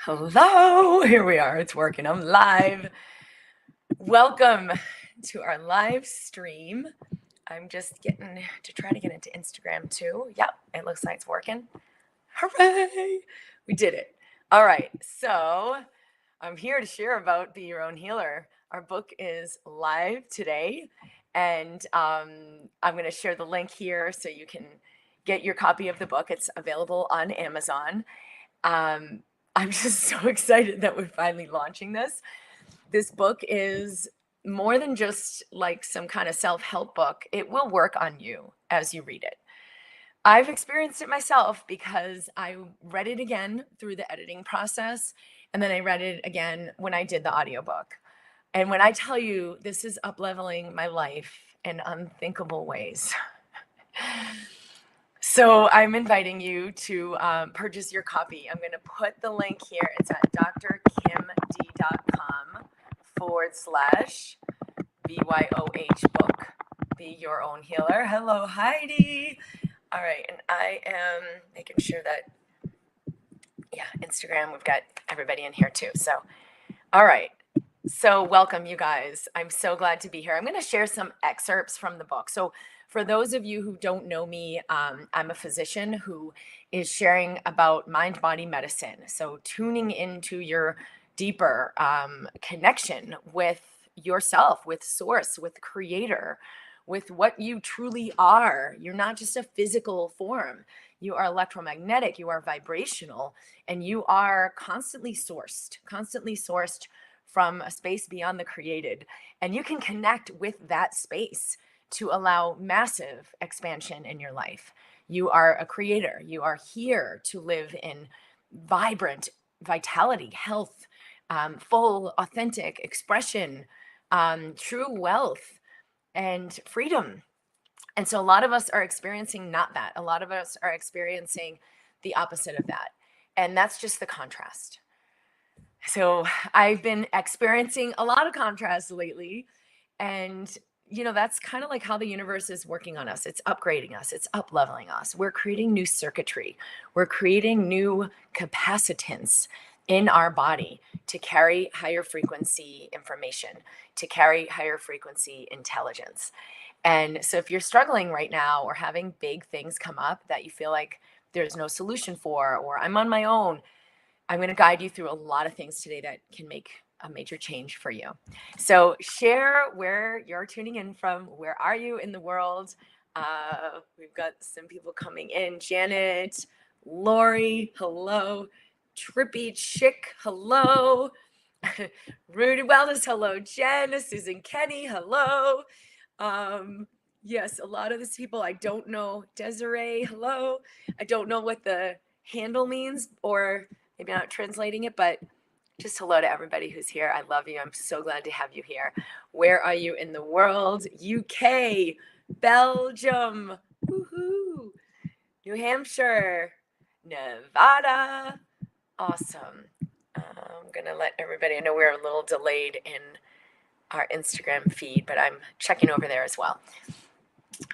Hello, here we are. It's working. I'm live. Welcome to our live stream. I'm just getting to try to get into Instagram too. Yep, it looks like it's working. Hooray! We did it. All right, so I'm here to share about Be Your Own Healer. Our book is live today, and I'm going to share the link here so you can get your copy of the book. It's available on Amazon. I'm just so excited that we're finally launching this. This book is more than just like some kind of self-help book. It will work on you as you read it. I've experienced it myself because I read it again through the editing process, and then I read it again when I did the audiobook. And when I tell you this is up-leveling my life in unthinkable ways. So I'm inviting you to purchase your copy. I'm going to put the link here. It's at drkimd.com/BYOH book. Be Your Own Healer. Hello, Heidi. All right. And I am making sure that, Instagram, we've got everybody in here too. So, all right. So welcome, you guys. I'm so glad to be here. I'm going to share some excerpts from the book. So for those of you who don't know me, I'm a physician who is sharing about mind-body medicine. So tuning into your deeper connection with yourself, with source, with creator, with what you truly are. You're not just a physical form. You are electromagnetic, you are vibrational, and you are constantly sourced from a space beyond the created. And you can connect with that space to allow massive expansion in your life. You are a creator. You are here to live in vibrant vitality, health, full, authentic expression, true wealth, and freedom. And so a lot of us are experiencing not that. A lot of us are experiencing the opposite of that. And that's just the contrast. So I've been experiencing a lot of contrast lately. And, that's kind of like how the universe is working on us. It's upgrading us. It's up-leveling us. We're creating new circuitry. We're creating new capacitance in our body to carry higher frequency information, to carry higher frequency intelligence. And so if you're struggling right now or having big things come up that you feel like there's no solution for, or I'm on my own, I'm going to guide you through a lot of things today that can make a major change for you. So share where you're tuning in from. Where are you in the world? We've got some people coming in. Janet, Lori, hello. Trippy Chick, hello. Rudy Wellness, hello. Jen, Susan Kenny, hello. Yes, a lot of these people I don't know. Desiree, hello. I don't know what the handle means, or maybe I'm not translating it, but just hello to everybody who's here. I love you. I'm so glad to have you here. Where are you in the world? UK, Belgium, woohoo, New Hampshire, Nevada. Awesome. I'm going to let everybody, I know we're a little delayed in our Instagram feed, but I'm checking over there as well.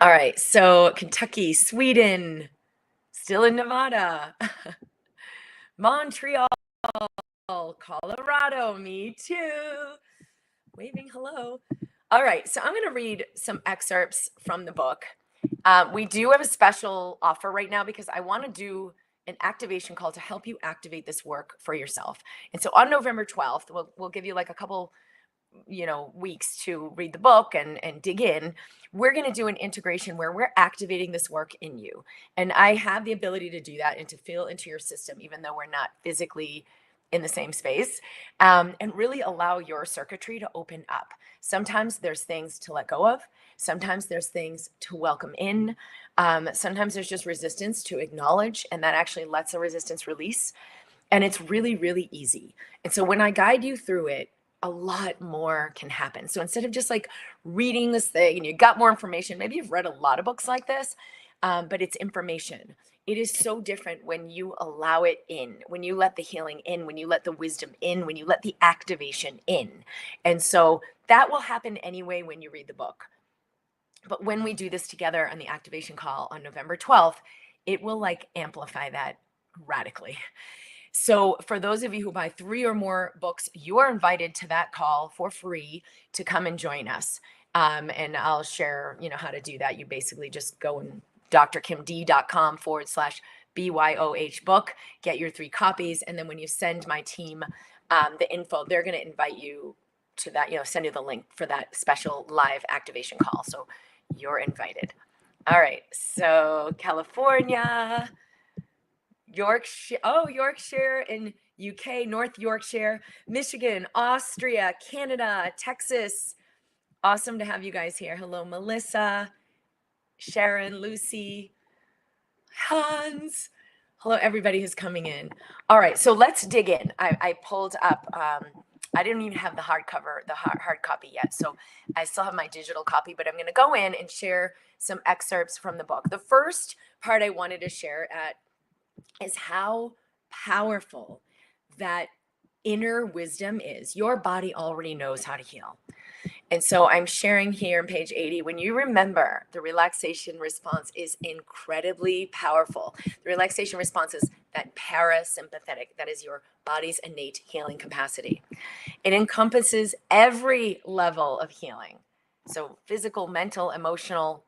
All right. So Kentucky, Sweden, still in Nevada, Montreal, Colorado, me too. Waving hello. All right, so I'm going to read some excerpts from the book. We do have a special offer right now because I want to do an activation call to help you activate this work for yourself. And so on November 12th, we'll give you like a couple weeks to read the book and dig in. We're going to do an integration where we're activating this work in you. And I have the ability to do that and to feel into your system, even though we're not physically in the same space, and really allow your circuitry to open up. Sometimes there's things to let go of. Sometimes there's things to welcome in. Sometimes there's just resistance to acknowledge, and that actually lets the resistance release. And it's really, really easy. And so when I guide you through it, a lot more can happen. So instead of just like reading this thing and you got more information, maybe you've read a lot of books like this, but it's information. It is so different when you allow it in, when you let the healing in, when you let the wisdom in, when you let the activation in. And so that will happen anyway when you read the book. But when we do this together on the activation call on November 12th, it will like amplify that radically. So for those of you who buy 3 or more books, you are invited to that call for free to come and join us. And I'll share, how to do that. You basically just go and drkimd.com/BYOH book, get your 3 copies. And then when you send my team the info, they're going to invite you to that, send you the link for that special live activation call. So you're invited. All right. So California, Yorkshire in UK, North Yorkshire, Michigan, Austria, Canada, Texas. Awesome to have you guys here. Hello, Melissa, Sharon, Lucy, Hans. Hello, everybody who's coming in. All right, so let's dig in. I pulled up, I didn't even have the hard copy yet, so I still have my digital copy, but I'm going to go in and share some excerpts from the book. The first part I wanted to share is how powerful that inner wisdom is. Your body already knows how to heal. And so I'm sharing here on page 80, when you remember, the relaxation response is incredibly powerful. The relaxation response is that parasympathetic, that is your body's innate healing capacity. It encompasses every level of healing. So physical, mental, emotional,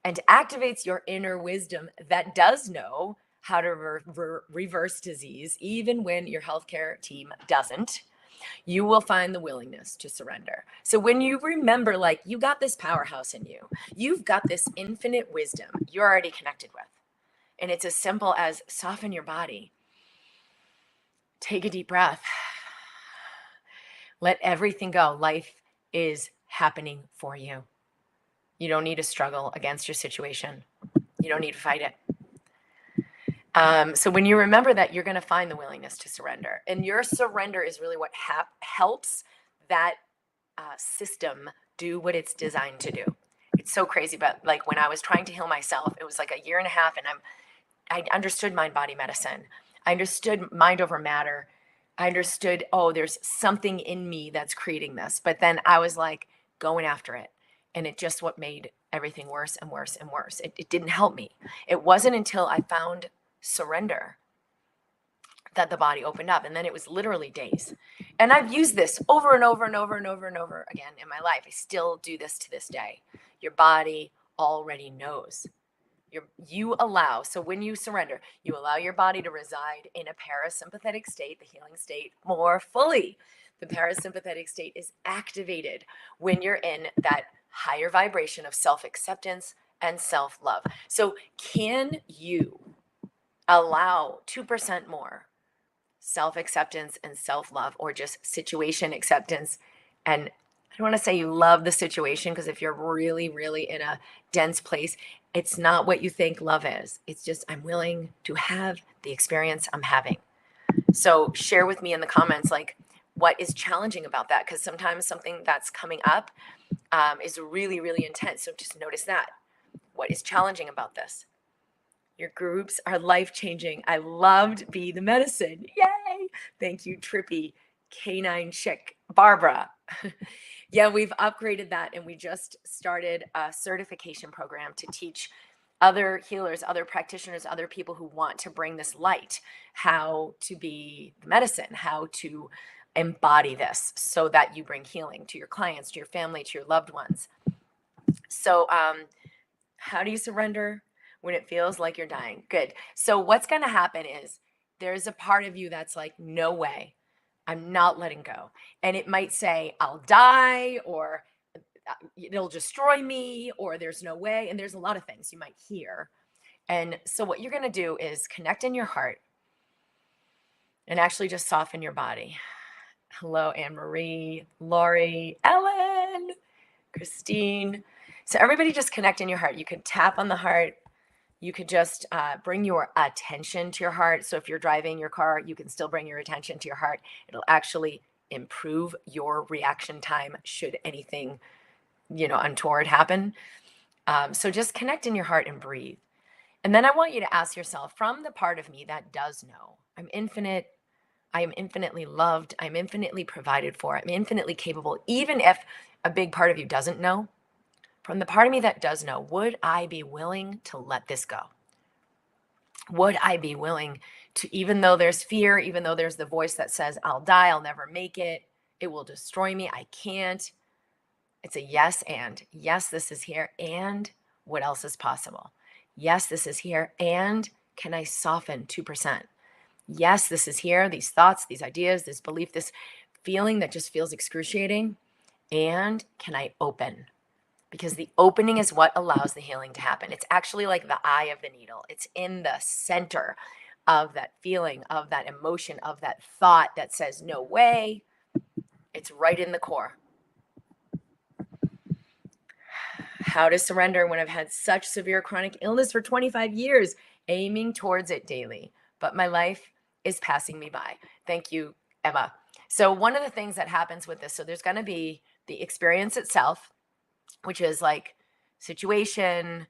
and activates your inner wisdom that does know how to reverse disease, even when your healthcare team doesn't. You will find the willingness to surrender. So when you remember, like, you got this powerhouse in you, you've got this infinite wisdom you're already connected with. And it's as simple as soften your body. Take a deep breath. Let everything go. Life is happening for you. You don't need to struggle against your situation. You don't need to fight it. So when you remember that, you're going to find the willingness to surrender. And your surrender is really what helps that system do what it's designed to do. It's so crazy, but like when I was trying to heal myself, it was like 1.5 years, and I understood mind-body medicine. I understood mind over matter. I understood, there's something in me that's creating this. But then I was like going after it. And it just what made everything worse and worse and worse. It didn't help me. It wasn't until I found surrender that the body opened up. And then it was literally days. And I've used this over and over and over and over and over again in my life. I still do this to this day. Your body already knows. You allow, so when you surrender, you allow your body to reside in a parasympathetic state, the healing state, more fully. The parasympathetic state is activated when you're in that higher vibration of self-acceptance and self-love. So can you allow 2% more self-acceptance and self-love, or just situation acceptance? And I don't want to say you love the situation, because if you're really, really in a dense place, it's not what you think love is. It's just, I'm willing to have the experience I'm having. So share with me in the comments, like, what is challenging about that? Because sometimes something that's coming up is really, really intense. So just notice that. What is challenging about this? Your groups are life-changing. I loved Be the Medicine. Yay! Thank you, Trippy, Canine Chick, Barbara. Yeah, we've upgraded that, and we just started a certification program to teach other healers, other practitioners, other people who want to bring this light, how to be the medicine, how to embody this so that you bring healing to your clients, to your family, to your loved ones. So how do you surrender when it feels like you're dying? Good. So what's going to happen is there's a part of you that's like, no way, I'm not letting go. And it might say, I'll die, or it'll destroy me, or there's no way. And there's a lot of things you might hear. And so what you're going to do is connect in your heart and actually just soften your body. Hello, Anne-Marie, Lori, Ellen, Christine. So everybody just connect in your heart. You can tap on the heart. You could just bring your attention to your heart. So if you're driving your car, you can still bring your attention to your heart. It'll actually improve your reaction time should anything, untoward happen. So just connect in your heart and breathe. And then I want you to ask yourself, from the part of me that does know, I'm infinite, I am infinitely loved, I'm infinitely provided for, I'm infinitely capable, even if a big part of you doesn't know, from the part of me that does know, would I be willing to let this go? Would I be willing to, even though there's fear, even though there's the voice that says, I'll die, I'll never make it, it will destroy me, I can't. It's a yes, and yes, this is here. And what else is possible? Yes, this is here. And can I soften 2%? Yes, this is here. These thoughts, these ideas, this belief, this feeling that just feels excruciating. And can I open? Because the opening is what allows the healing to happen. It's actually like the eye of the needle. It's in the center of that feeling, of that emotion, of that thought that says, no way. It's right in the core. How to surrender when I've had such severe chronic illness for 25 years, aiming towards it daily. But my life is passing me by. Thank you, Emma. So one of the things that happens with this, so there's going to be the experience itself, which is like situation,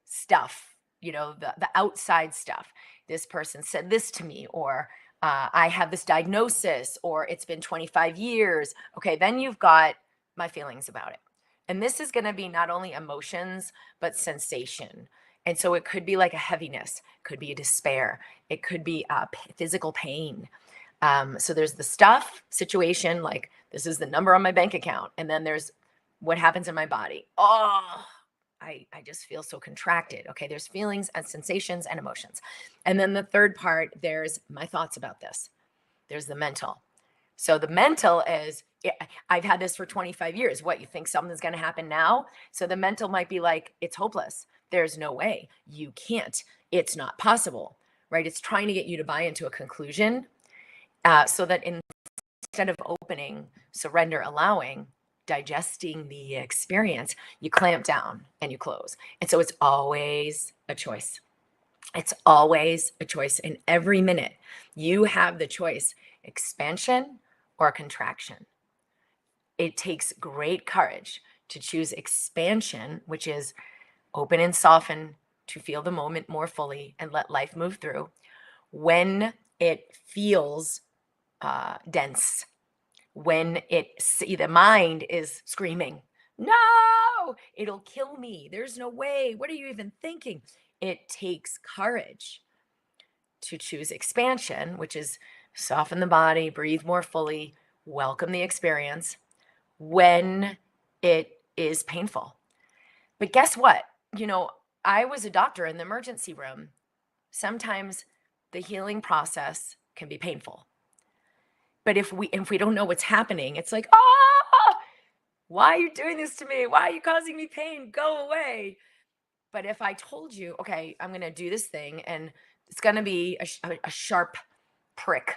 stuff, the outside stuff. This person said this to me, or I have this diagnosis, or it's been 25 years. Okay, then you've got my feelings about it. And this is going to be not only emotions, but sensation. And so it could be like a heaviness, could be a despair, it could be physical pain. So there's the stuff situation, like this is the number on my bank account. And then there's what happens in my body. Oh, I just feel so contracted. Okay, there's feelings and sensations and emotions. And then the third part, there's my thoughts about this. There's the mental. So the mental is, I've had this for 25 years. What, you think something's going to happen now? So the mental might be like, it's hopeless. There's no way. You can't. It's not possible, right? It's trying to get you to buy into a conclusion so that instead of opening, surrender, allowing, digesting the experience, you clamp down and you close. And so it's always a choice. It's always a choice. In every minute, you have the choice, expansion or contraction. It takes great courage to choose expansion, which is open and soften to feel the moment more fully and let life move through when it feels dense, when the mind is screaming, no, it'll kill me. There's no way. What are you even thinking? It takes courage to choose expansion, which is soften the body, breathe more fully, welcome the experience when it is painful. But guess what? I was a doctor in the emergency room. Sometimes the healing process can be painful. But if we don't know what's happening, it's like, why are you doing this to me? Why are you causing me pain? Go away. But if I told you, okay, I'm going to do this thing and it's going to be a sharp prick,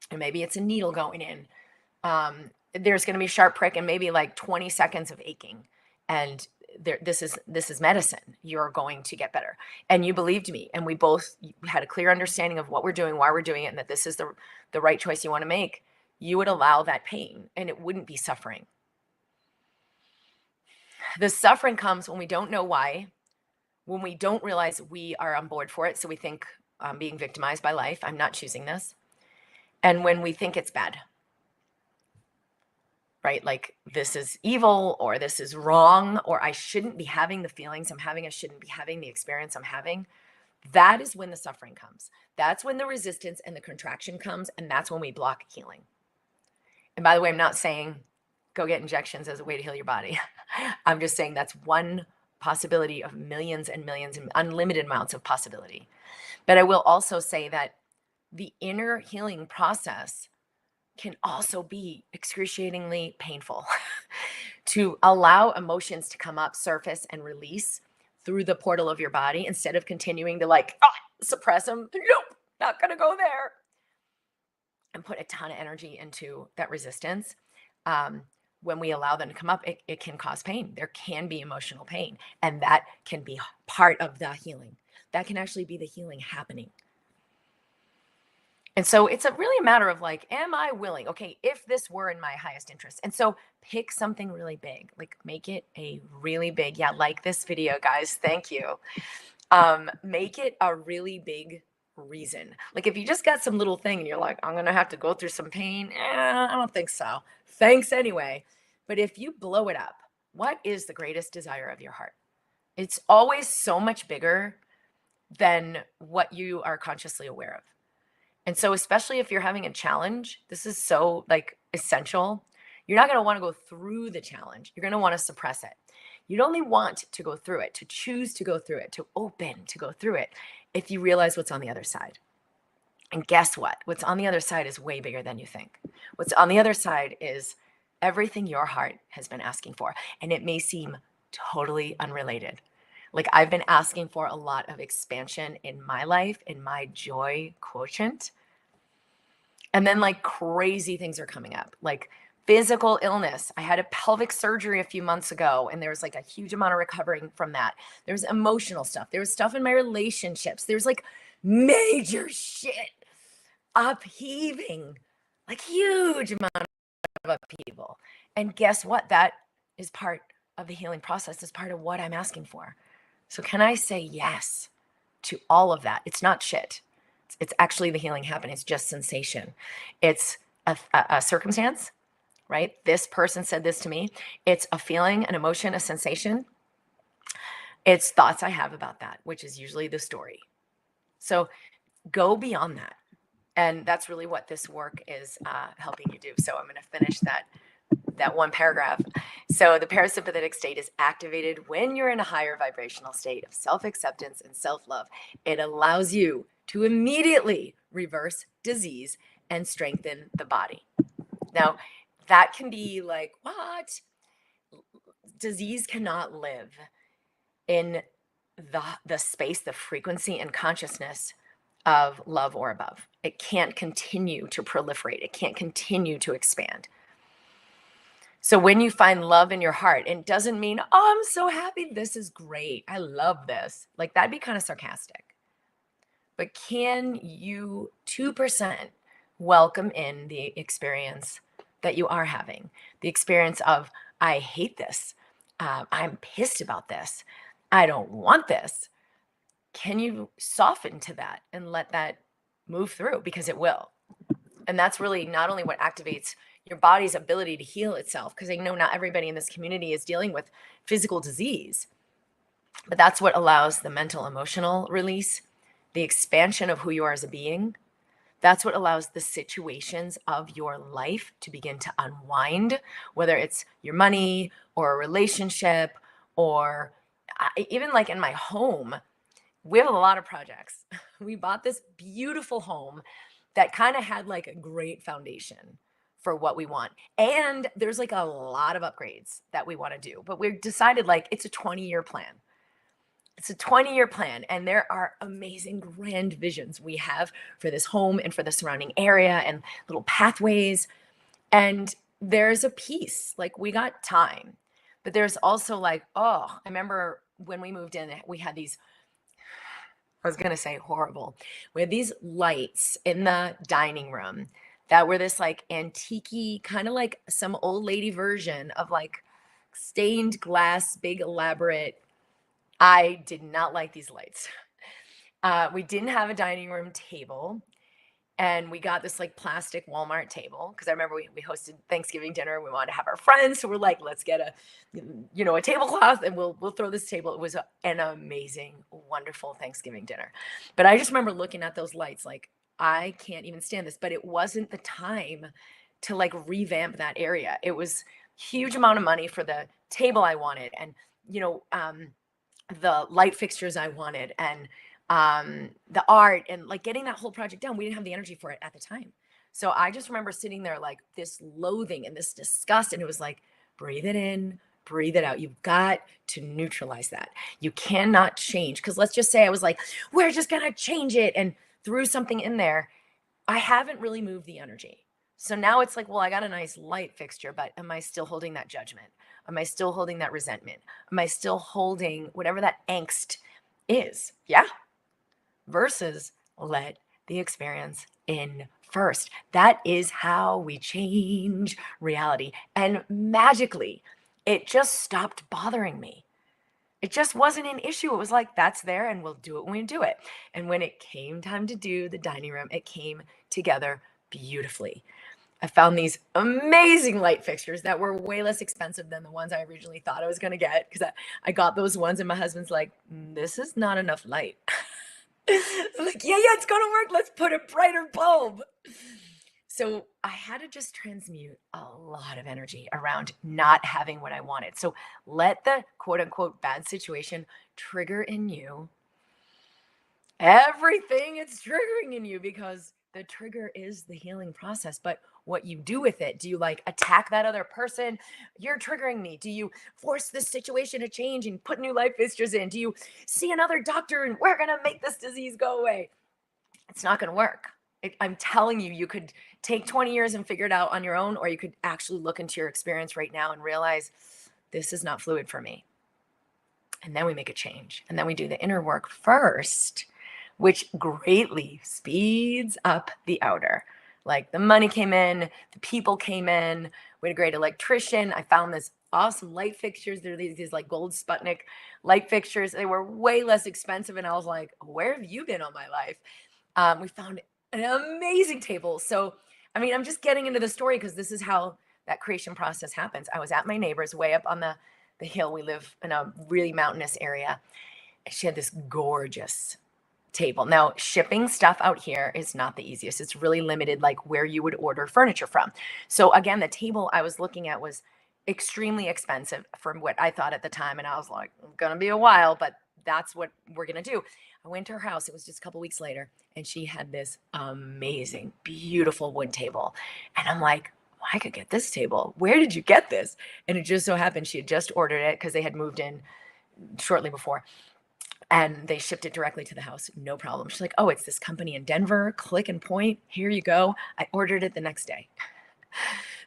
and maybe it's a needle going in. There's going to be a sharp prick and maybe like 20 seconds of aching. And this is medicine. You're going to get better. And you believed me. And we both had a clear understanding of what we're doing, why we're doing it, and that this is the right choice you want to make. You would allow that pain and it wouldn't be suffering. The suffering comes when we don't know why, when we don't realize we are on board for it. So we think I'm being victimized by life. I'm not choosing this. And when we think it's bad, right? Like this is evil, or this is wrong, or I shouldn't be having the feelings I'm having. I shouldn't be having the experience I'm having. That is when the suffering comes. That's when the resistance and the contraction comes. And that's when we block healing. And by the way, I'm not saying go get injections as a way to heal your body. I'm just saying that's one possibility of millions and millions and unlimited amounts of possibility. But I will also say that the inner healing process can also be excruciatingly painful. To allow emotions to come up, surface, and release through the portal of your body instead of continuing to suppress them. Nope, not going to go there. And put a ton of energy into that resistance. When we allow them to come up, it can cause pain. There can be emotional pain, and that can be part of the healing. That can actually be the healing happening. And so it's really a matter of am I willing? Okay, if this were in my highest interest. And so pick something really big, make it a really big, like this video, guys, thank you. Make it a really big reason. If you just got some little thing and you're like, I'm going to have to go through some pain. I don't think so. Thanks anyway. But if you blow it up, what is the greatest desire of your heart? It's always so much bigger than what you are consciously aware of. And so, especially if you're having a challenge, this is so like essential. You're not going to want to go through the challenge. You're going to want to suppress it. You'd only want to go through it, to choose to go through it, to open to go through it, if you realize what's on the other side. And guess what? What's on the other side is way bigger than you think. What's on the other side is everything your heart has been asking for. And it may seem totally unrelated. Like I've been asking for a lot of expansion in my life, in my joy quotient. And then like crazy things are coming up, like physical illness. I had a pelvic surgery a few months ago, and there was like a huge amount of recovering from that. There's emotional stuff. There was stuff in my relationships. There's like major shit upheaving, like huge amount of upheaval. And guess what? That is part of the healing process. Is part of what I'm asking for. So can I say yes to all of that? It's not shit. It's actually the healing happening. It's just sensation. It's a circumstance, right? This person said this to me. It's a feeling, an emotion, a sensation. It's thoughts I have about that, which is usually the story. So go beyond that. And that's really what this work is helping you do. So I'm going to finish that one paragraph. So the parasympathetic state is activated when you're in a higher vibrational state of self-acceptance and self-love. It allows you to immediately reverse disease and strengthen the body. Now, that can be like, what? Disease cannot live in the space, the frequency and consciousness of love or above. It can't continue to proliferate. It can't continue to expand. So when you find love in your heart, it doesn't mean, oh, I'm so happy. This is great. I love this. Like that'd be kind of sarcastic. But can you 2% welcome in the experience that you are having? The experience of, I hate this. I'm pissed about this. I don't want this. Can you soften to that and let that move through? Because it will. And that's really not only what activates your body's ability to heal itself, because I know not everybody in this community is dealing with physical disease, but that's what allows the mental, emotional release, the expansion of who you are as a being. That's what allows the situations of your life to begin to unwind, whether it's your money or a relationship or even like in my home. We have a lot of projects. We bought this beautiful home that kind of had like a great foundation for what we want. And there's like a lot of upgrades that we want to do, but we've decided like it's a 20-year plan. It's a 20-year plan, and there are amazing grand visions we have for this home and for the surrounding area and little pathways. And there's a piece, like we got time, but there's also like, oh, I remember when we moved in, we had these, I was going to say horrible. We had these lights in the dining room that were this like antique, kind of like some old lady version of like stained glass, big elaborate. I did not like these lights. We didn't have a dining room table. And we got this like plastic Walmart table because I remember we hosted Thanksgiving dinner. We wanted to have our friends, so we're like, let's get a tablecloth and we'll throw this table. It was an amazing, wonderful Thanksgiving dinner. But I just remember looking at those lights like, I can't even stand this. But it wasn't the time to like revamp that area. It was huge amount of money for the table I wanted, and the light fixtures I wanted, and the art, and like getting that whole project done. We didn't have the energy for it at the time. So I just remember sitting there like this loathing and this disgust. And it was like, breathe it in, breathe it out. You've got to neutralize that. You cannot change. Because let's just say I was like, we're just going to change it and threw something in there. I haven't really moved the energy. So now it's like, well, I got a nice light fixture, but am I still holding that judgment? Am I still holding that resentment? Am I still holding whatever that angst is? Yeah. Versus let the experience in first. That is how we change reality. And magically, it just stopped bothering me. It just wasn't an issue. It was like, that's there and we'll do it when we do it. And when it came time to do the dining room, it came together beautifully. I found these amazing light fixtures that were way less expensive than the ones I originally thought I was going to get, because I got those ones and my husband's like, this is not enough light. I'm like, yeah, it's going to work. Let's put a brighter bulb. So I had to just transmute a lot of energy around not having what I wanted. So let the quote unquote bad situation trigger in you everything it's triggering in you, because the trigger is the healing process. But what you do with it, do you like attack that other person? You're triggering me. Do you force this situation to change and put new life fixtures in? Do you see another doctor and we're going to make this disease go away? It's not going to work. I'm telling you, you could take 20 years and figure it out on your own, or you could actually look into your experience right now and realize this is not fluid for me. And then we make a change. And then we do the inner work first, which greatly speeds up the outer. Like the money came in, the people came in, we had a great electrician. I found this awesome light fixtures. They're these like gold Sputnik light fixtures. They were way less expensive. And I was like, where have you been all my life? We found an amazing table. So, I mean, I'm just getting into the story because this is how that creation process happens. I was at my neighbor's way up on the hill. We live in a really mountainous area. And she had this gorgeous table. Now, shipping stuff out here is not the easiest. It's really limited, like where you would order furniture from. So again, the table I was looking at was extremely expensive for what I thought at the time. And I was like, it's going to be a while, but that's what we're going to do. I went to her house. It was just a couple weeks later, and she had this amazing, beautiful wood table. And I'm like, well, I could get this table. Where did you get this? And it just so happened she had just ordered it because they had moved in shortly before. And they shipped it directly to the house. No problem. She's like, oh, it's this company in Denver. Click and point. Here you go. I ordered it the next day.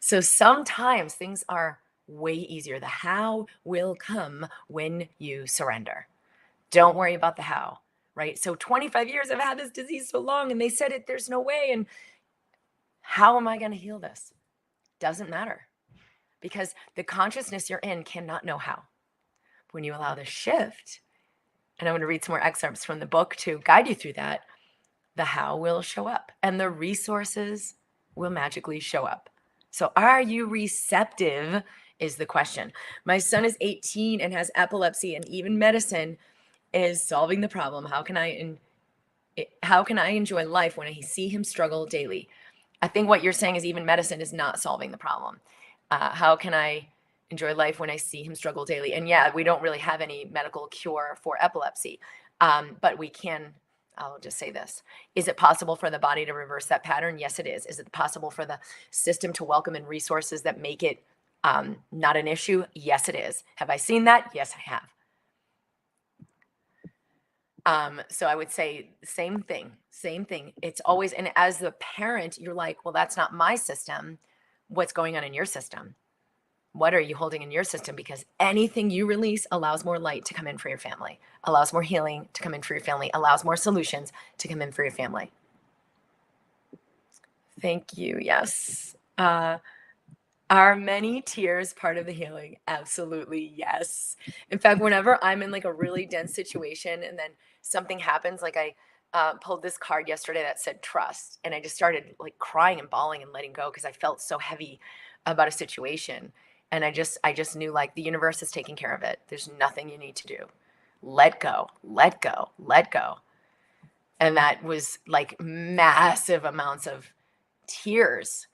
So sometimes things are way easier. The how will come when you surrender. Don't worry about the how, right? So 25 years I've had this disease so long, and they said it, there's no way. And how am I going to heal this? Doesn't matter, because the consciousness you're in cannot know how. When you allow the shift, and I'm going to read some more excerpts from the book to guide you through that, the how will show up and the resources will magically show up. So are you receptive is the question. My son is 18 and has epilepsy, and even medicine is solving the problem. How can I enjoy life when I see him struggle daily? I think what you're saying is even medicine is not solving the problem. How can I enjoy life when I see him struggle daily? And yeah, we don't really have any medical cure for epilepsy, but we can. I'll just say this. Is it possible for the body to reverse that pattern? Yes, it is. Is it possible for the system to welcome in resources that make it not an issue? Yes, it is. Have I seen that? Yes, I have. So I would say same thing. It's always, and as the parent, you're like, well, that's not my system. What's going on in your system? What are you holding in your system? Because anything you release allows more light to come in for your family, allows more healing to come in for your family, allows more solutions to come in for your family. Thank you. Yes. Are many tears part of the healing? Absolutely. Yes. In fact, whenever I'm in like a really dense situation and then something happens, like I pulled this card yesterday that said trust, and I just started like crying and bawling and letting go because I felt so heavy about a situation. And I just knew like the universe is taking care of it. There's nothing you need to do. Let go, let go, let go. And that was like massive amounts of tears.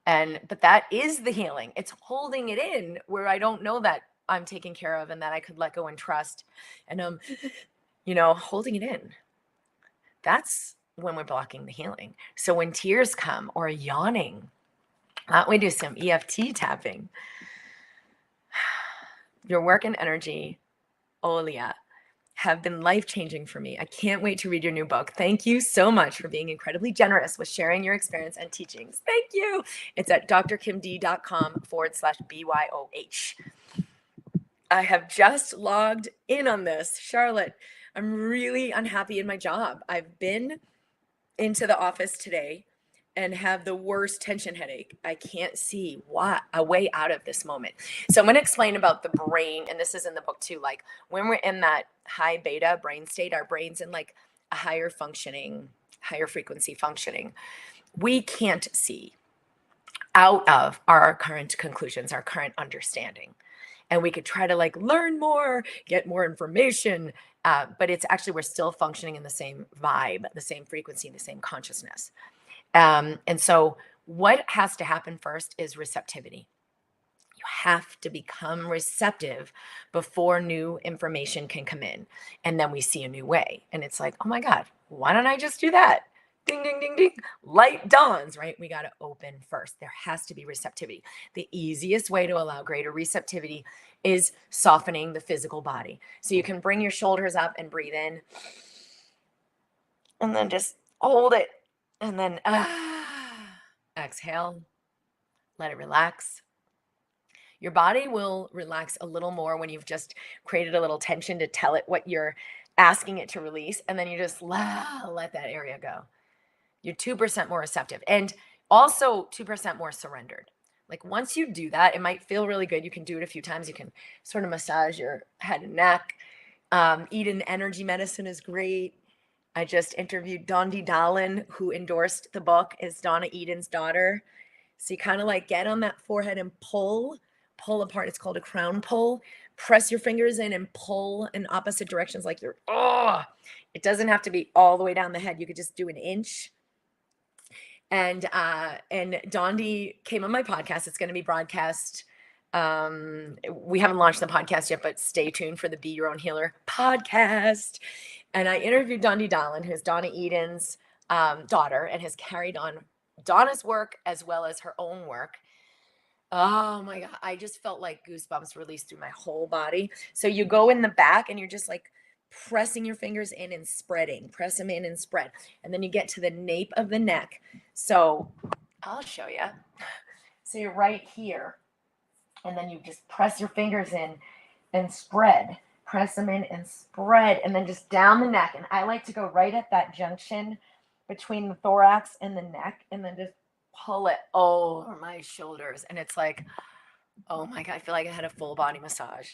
But that is the healing. It's holding it in where I don't know that I'm taken care of and that I could let go and trust. And holding it in. That's when we're blocking the healing. So when tears come or yawning, why don't we do some EFT tapping? Your work and energy, Olia, have been life-changing for me. I can't wait to read your new book. Thank you so much for being incredibly generous with sharing your experience and teachings. Thank you. It's at drkimd.com/BYOH. I have just logged in on this. Charlotte, I'm really unhappy in my job. I've been into the office today and have the worst tension headache. I can't see a way out of this moment. So I'm going to explain about the brain, and this is in the book too. Like when we're in that high beta brain state, our brain's in like a higher frequency functioning. We can't see out of our current conclusions, our current understanding. And we could try to like learn more, get more information, but it's actually, we're still functioning in the same vibe, the same frequency, the same consciousness. And so what has to happen first is receptivity. You have to become receptive before new information can come in. And then we see a new way. And it's like, oh my God, why don't I just do that? Ding, ding, ding, ding. Light dawns, right? We got to open first. There has to be receptivity. The easiest way to allow greater receptivity is softening the physical body. So you can bring your shoulders up and breathe in, and then just hold it. And then exhale, let it relax. Your body will relax a little more when you've just created a little tension to tell it what you're asking it to release. And then you just let that area go. You're 2% more receptive and also 2% more surrendered. Like once you do that, it might feel really good. You can do it a few times. You can sort of massage your head and neck. Eden energy medicine is great. I just interviewed Dondi Dallin, who endorsed the book, is Donna Eden's daughter. So you kind of like get on that forehead and pull apart. It's called a crown pull. Press your fingers in and pull in opposite directions like you're, it doesn't have to be all the way down the head. You could just do an inch. And Dondi came on my podcast. It's going to be broadcast. We haven't launched the podcast yet, but stay tuned for the Be Your Own Healer podcast. And I interviewed Dondi Dallin, who's Donna Eden's daughter, and has carried on Donna's work as well as her own work. Oh my God. I just felt like goosebumps released through my whole body. So you go in the back and you're just like pressing your fingers in and spreading, press them in and spread. And then you get to the nape of the neck. So I'll show you. So you're right here. And then you just press your fingers in and spread, press them in and spread, and then just down the neck. And I like to go right at that junction between the thorax and the neck, and then just pull it over my shoulders. And it's like, oh my God, I feel like I had a full body massage.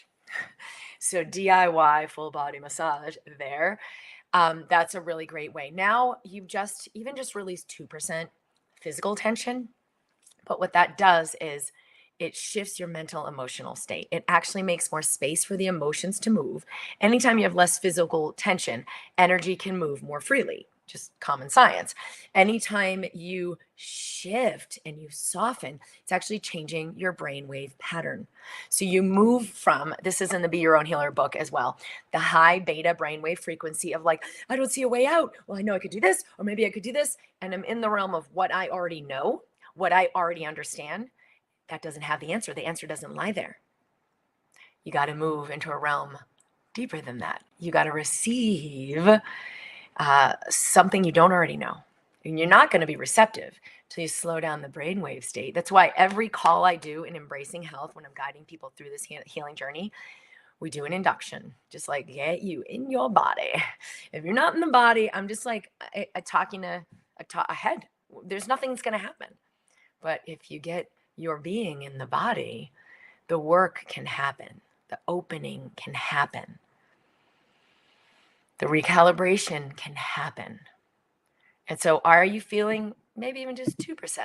So DIY full body massage there. That's a really great way. Now you've just released 2% physical tension. But what that does is it shifts your mental emotional state. It actually makes more space for the emotions to move. Anytime you have less physical tension, energy can move more freely. Just common science. Anytime you shift and you soften, it's actually changing your brainwave pattern. So you move from, this is in the Be Your Own Healer book as well, the high beta brainwave frequency of like, I don't see a way out. Well, I know I could do this, or maybe I could do this. And I'm in the realm of what I already know, what I already understand. That doesn't have the answer. The answer doesn't lie there. You got to move into a realm deeper than that. You got to receive something you don't already know. And you're not going to be receptive until you slow down the brainwave state. That's why every call I do in Embracing Health, when I'm guiding people through this healing journey, we do an induction, just like get you in your body. If you're not in the body, I'm just like talking to a head. There's nothing that's going to happen. But if you get your being in the body, the work can happen. The opening can happen. The recalibration can happen. And so are you feeling maybe even just 2%?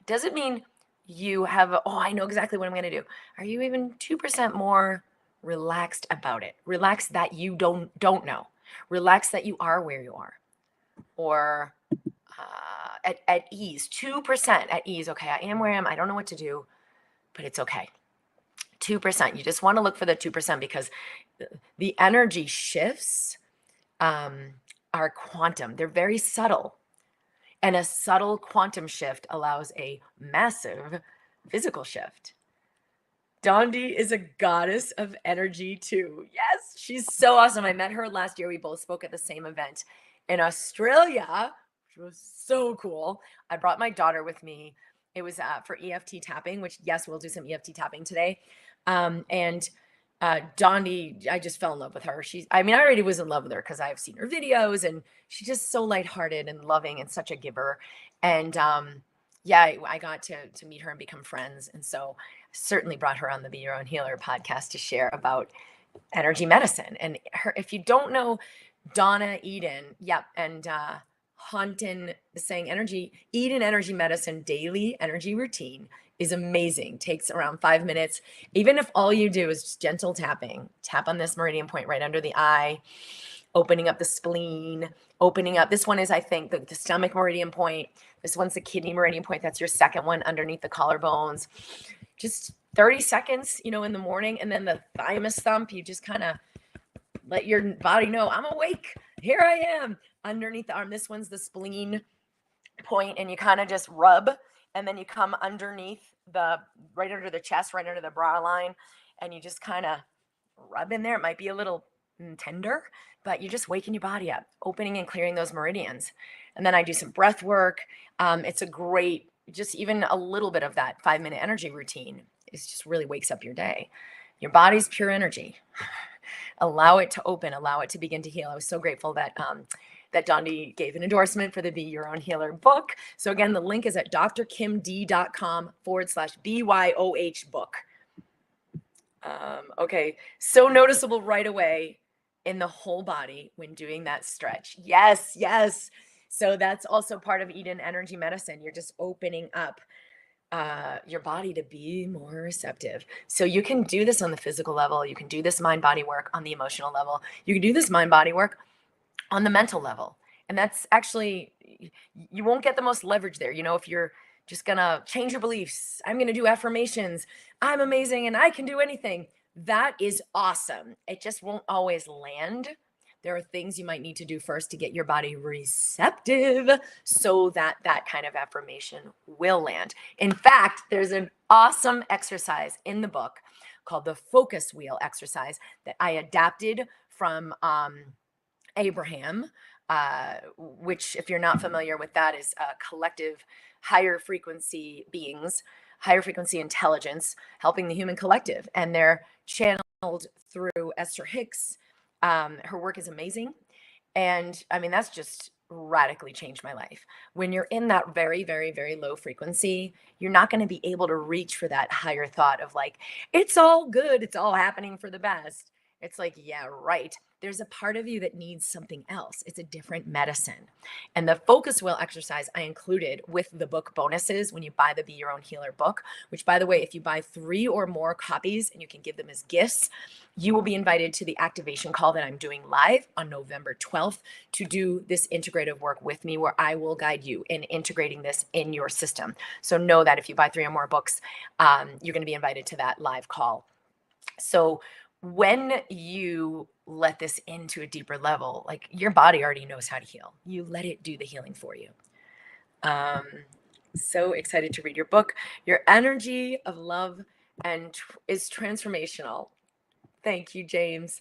Doesn't mean you have, I know exactly what I'm going to do. Are you even 2% more relaxed about it? Relaxed that you don't know. Relaxed that you are where you are. Or at ease, 2% at ease. Okay, I am where I am. I don't know what to do, but it's okay. 2%. You just want to look for the 2% because the energy shifts are quantum. They're very subtle. And a subtle quantum shift allows a massive physical shift. Dondi is a goddess of energy too. Yes, she's so awesome. I met her last year. We both spoke at the same event in Australia, which was so cool. I brought my daughter with me. It was for EFT tapping, which yes, we'll do some EFT tapping today. And Dondi, I just fell in love with her. I already was in love with her because I've seen her videos and she's just so lighthearted and loving and such a giver. And I got to meet her and become friends. And so certainly brought her on the Be Your Own Healer podcast to share about energy medicine. And her, if you don't know Donna Eden, and Haunton is saying Eden energy medicine daily energy routine is amazing. Takes around 5 minutes. Even if all you do is just gentle tapping, tap on this meridian point right under the eye, opening up the spleen, opening up. This one is, I think, the stomach meridian point. This one's the kidney meridian point. That's your second one underneath the collarbones. Just 30 seconds, in the morning. And then the thymus thump, you just kind of let your body know, I'm awake. Here I am underneath the arm. This one's the spleen point, and you kind of just rub, and then you come underneath right under the chest, right under the bra line, and you just kind of rub in there. It might be a little tender, but you're just waking your body up, opening and clearing those meridians. And then I do some breath work. It's a great, just even a little bit of that 5-minute energy routine. It just really wakes up your day. Your body's pure energy. Allow it to open, allow it to begin to heal. I was so grateful that Dondi gave an endorsement for the Be Your Own Healer book. So again, the link is at drkimd.com/BYOH book. Okay, so noticeable right away in the whole body when doing that stretch. Yes. So that's also part of Eden energy medicine. You're just opening up your body to be more receptive. So you can do this on the physical level. You can do this mind-body work on the emotional level. You can do this mind-body work on the mental level. And that's actually, you won't get the most leverage there. If you're just gonna change your beliefs, I'm gonna do affirmations, I'm amazing and I can do anything. That is awesome. It just won't always land. There are things you might need to do first to get your body receptive so that kind of affirmation will land. In fact, there's an awesome exercise in the book called the focus wheel exercise that I adapted from Abraham, which, if you're not familiar with that, is a collective higher frequency beings, higher frequency intelligence helping the human collective. And they're channeled through Esther Hicks. Her work is amazing. And I mean, that's just radically changed my life. When you're in that very, very, very low frequency, you're not going to be able to reach for that higher thought of like, it's all good. It's all happening for the best. It's like, yeah, right. There's a part of you that needs something else. It's a different medicine. And the focus wheel exercise I included with the book bonuses when you buy the Be Your Own Healer book, which, by the way, if you buy 3 or more copies and you can give them as gifts, you will be invited to the activation call that I'm doing live on November 12th to do this integrative work with me, where I will guide you in integrating this in your system. So know that if you buy 3 or more books, you're going to be invited to that live call. So when you let this into a deeper level, like, your body already knows how to heal. You let it do the healing for you. So excited to read your book. Your energy of love is transformational. Thank you, James.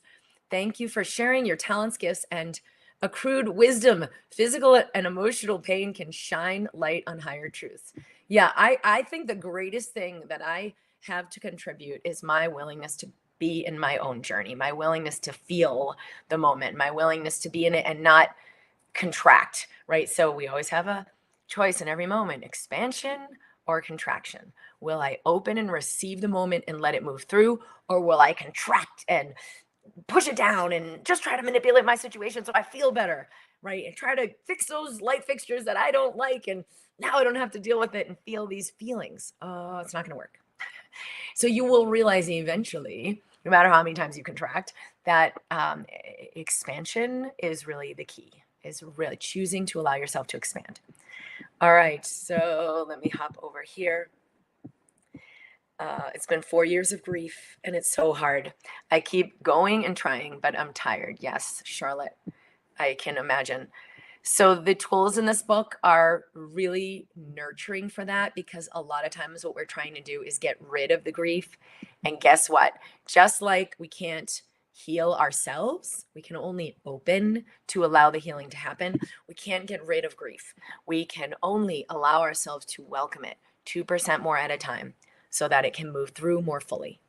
Thank you for sharing your talents, gifts, and accrued wisdom. Physical and emotional pain can shine light on higher truths. Yeah, I think the greatest thing that I have to contribute is my willingness to be in my own journey, my willingness to feel the moment, my willingness to be in it and not contract, right? So we always have a choice in every moment: expansion or contraction. Will I open and receive the moment and let it move through, or will I contract and push it down and just try to manipulate my situation so I feel better, right? And try to fix those light fixtures that I don't like, and now I don't have to deal with it and feel these feelings. Oh, it's not going to work. So you will realize eventually, no matter how many times you contract, that expansion is really the key, is really choosing to allow yourself to expand. All right, so let me hop over here. It's been 4 years of grief, and it's so hard. I keep going and trying, but I'm tired. Yes, Charlotte, I can imagine. So the tools in this book are really nurturing for that, because a lot of times what we're trying to do is get rid of the grief. And guess what? Just like we can't heal ourselves, we can only open to allow the healing to happen. We can't get rid of grief. We can only allow ourselves to welcome it 2% more at a time so that it can move through more fully.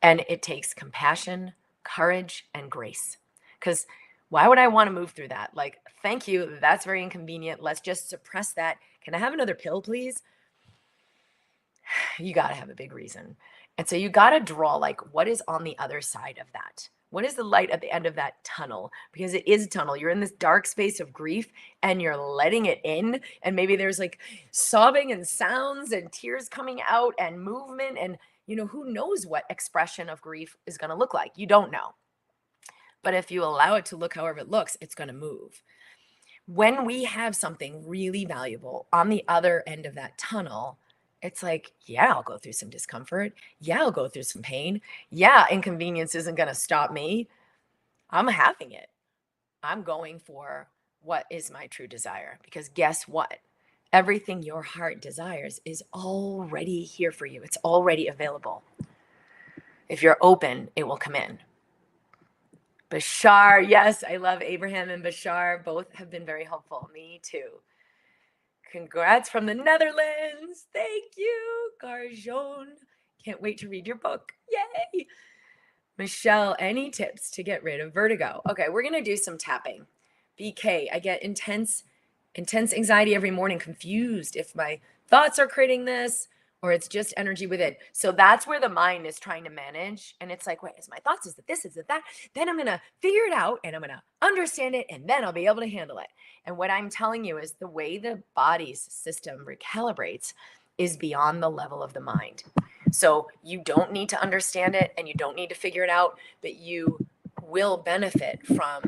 And it takes compassion, courage, and grace. Because why would I want to move through that? Like, thank you. That's very inconvenient. Let's just suppress that. Can I have another pill, please? You got to have a big reason. And so you got to draw, like, what is on the other side of that? What is the light at the end of that tunnel? Because it is a tunnel. You're in this dark space of grief and you're letting it in. And maybe there's like sobbing and sounds and tears coming out and movement. And, who knows what expression of grief is going to look like? You don't know. But if you allow it to look however it looks, it's going to move. When we have something really valuable on the other end of that tunnel, it's like, yeah, I'll go through some discomfort. Yeah, I'll go through some pain. Yeah, inconvenience isn't going to stop me. I'm having it. I'm going for what is my true desire. Because guess what? Everything your heart desires is already here for you. It's already available. If you're open, it will come in. Bashar, yes, I love Abraham and Bashar. Both have been very helpful. Me too. Congrats from the Netherlands. Thank you, Garjon. Can't wait to read your book. Yay. Michelle, any tips to get rid of vertigo? Okay, we're going to do some tapping. BK, I get intense anxiety every morning, confused if my thoughts are creating this or it's just energy within. So that's where the mind is trying to manage. And it's like, wait, is my thoughts? Is it this? Is it that? Then I'm going to figure it out and I'm going to understand it and then I'll be able to handle it. And what I'm telling you is the way the body's system recalibrates is beyond the level of the mind. So you don't need to understand it and you don't need to figure it out, but you will benefit from.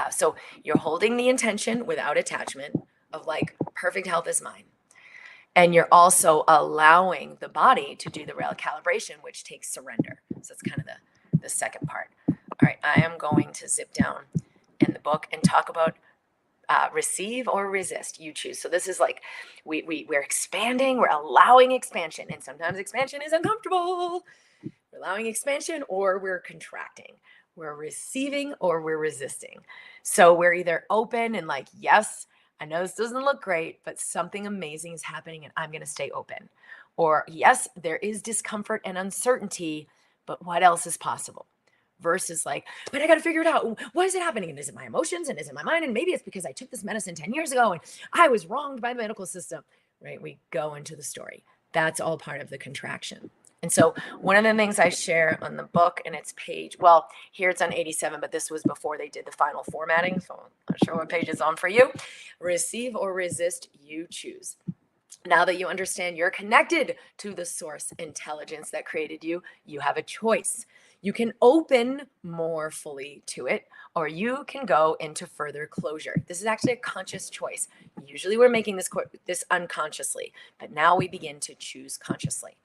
So you're holding the intention without attachment of like perfect health is mine. And you're also allowing the body to do the recalibration, which takes surrender. So it's kind of the second part. All right, I am going to zip down in the book and talk about receive or resist, you choose. So this is like we're expanding, we're allowing expansion, and sometimes expansion is uncomfortable. We're allowing expansion or we're contracting. We're receiving or we're resisting. So we're either open and like, yes, I know this doesn't look great, but something amazing is happening and I'm going to stay open. Or yes, there is discomfort and uncertainty, but what else is possible? Versus like, but I got to figure it out. Why is it happening? And is it my emotions? And is it my mind? And maybe it's because I took this medicine 10 years ago and I was wronged by the medical system, right? We go into the story. That's all part of the contraction. And so one of the things I share on the book, and it's page, well, here it's on 87, but this was before they did the final formatting. So I'm not sure what page it's on for you. Receive or resist, you choose. Now that you understand you're connected to the source intelligence that created you, you have a choice. You can open more fully to it, or you can go into further closure. This is actually a conscious choice. Usually we're making this unconsciously, but now we begin to choose consciously.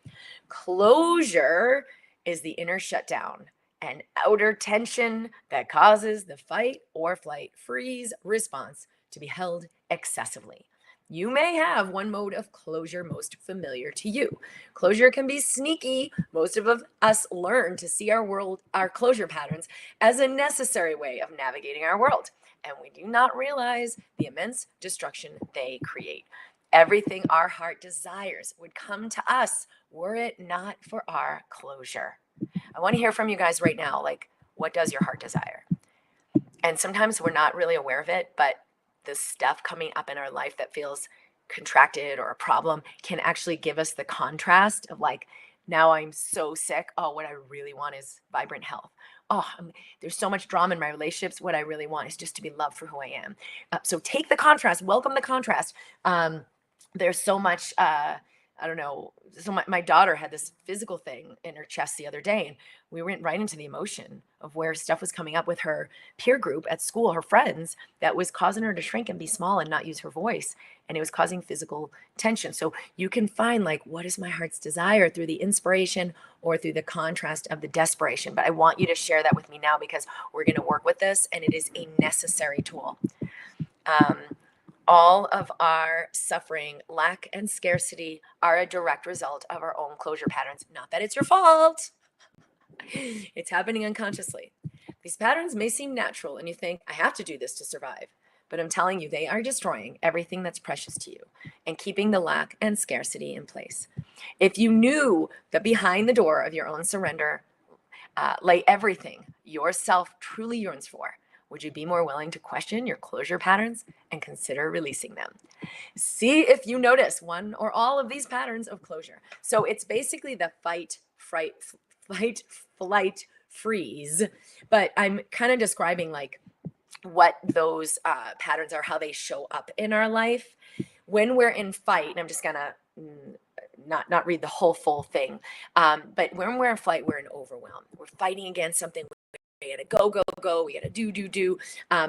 Closure is the inner shutdown and outer tension that causes the fight or flight freeze response to be held excessively. You may have one mode of closure most familiar to you. Closure can be sneaky. Most of us learn to see our closure patterns as a necessary way of navigating our world. And we do not realize the immense destruction they create. Everything our heart desires would come to us were it not for our closure. I want to hear from you guys right now. Like, what does your heart desire? And sometimes we're not really aware of it, but the stuff coming up in our life that feels contracted or a problem can actually give us the contrast of like, now I'm so sick. Oh, what I really want is vibrant health. Oh, there's so much drama in my relationships. What I really want is just to be loved for who I am. So take the contrast, welcome the contrast. There's so much, I don't know. So my daughter had this physical thing in her chest the other day, and we went right into the emotion of where stuff was coming up with her peer group at school, her friends, that was causing her to shrink and be small and not use her voice. And it was causing physical tension. So you can find like, what is my heart's desire through the inspiration or through the contrast of the desperation. But I want you to share that with me now because we're going to work with this and it is a necessary tool. All of our suffering, lack, and scarcity are a direct result of our own closure patterns. Not that it's your fault. It's happening unconsciously. These patterns may seem natural and you think, I have to do this to survive. But I'm telling you, they are destroying everything that's precious to you and keeping the lack and scarcity in place. If you knew that behind the door of your own surrender lay everything yourself truly yearns for, would you be more willing to question your closure patterns and consider releasing them? See if you notice one or all of these patterns of closure. So it's basically the fight, flight, freeze. But I'm kind of describing like what those patterns are, how they show up in our life. When we're in fight, and I'm just gonna not read the whole full thing, but when we're in flight, we're in overwhelm. We're fighting against something. We gotta go, go, go. We gotta do.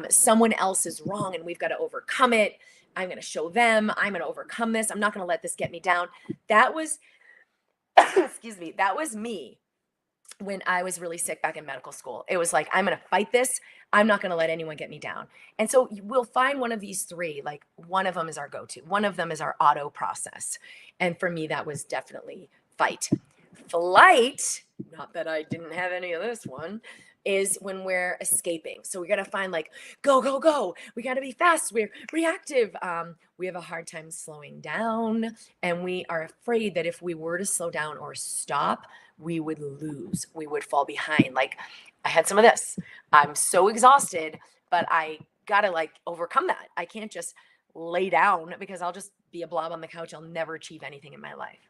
Someone else is wrong and we've got to overcome it. I'm going to show them. I'm going to overcome this. I'm not going to let this get me down. That was, excuse me, that was me when I was really sick back in medical school. It was like, I'm going to fight this. I'm not going to let anyone get me down. And so we'll find one of these three, like one of them is our go-to. One of them is our auto process. And for me, that was definitely fight. Flight, not that I didn't have any of this one, is when we're escaping. So we got to find like, go, go, go. We got to be fast. We're reactive. We have a hard time slowing down. And we are afraid that if we were to slow down or stop, we would lose. We would fall behind. Like I had some of this. I'm so exhausted, but I got to like overcome that. I can't just lay down because I'll just be a blob on the couch. I'll never achieve anything in my life.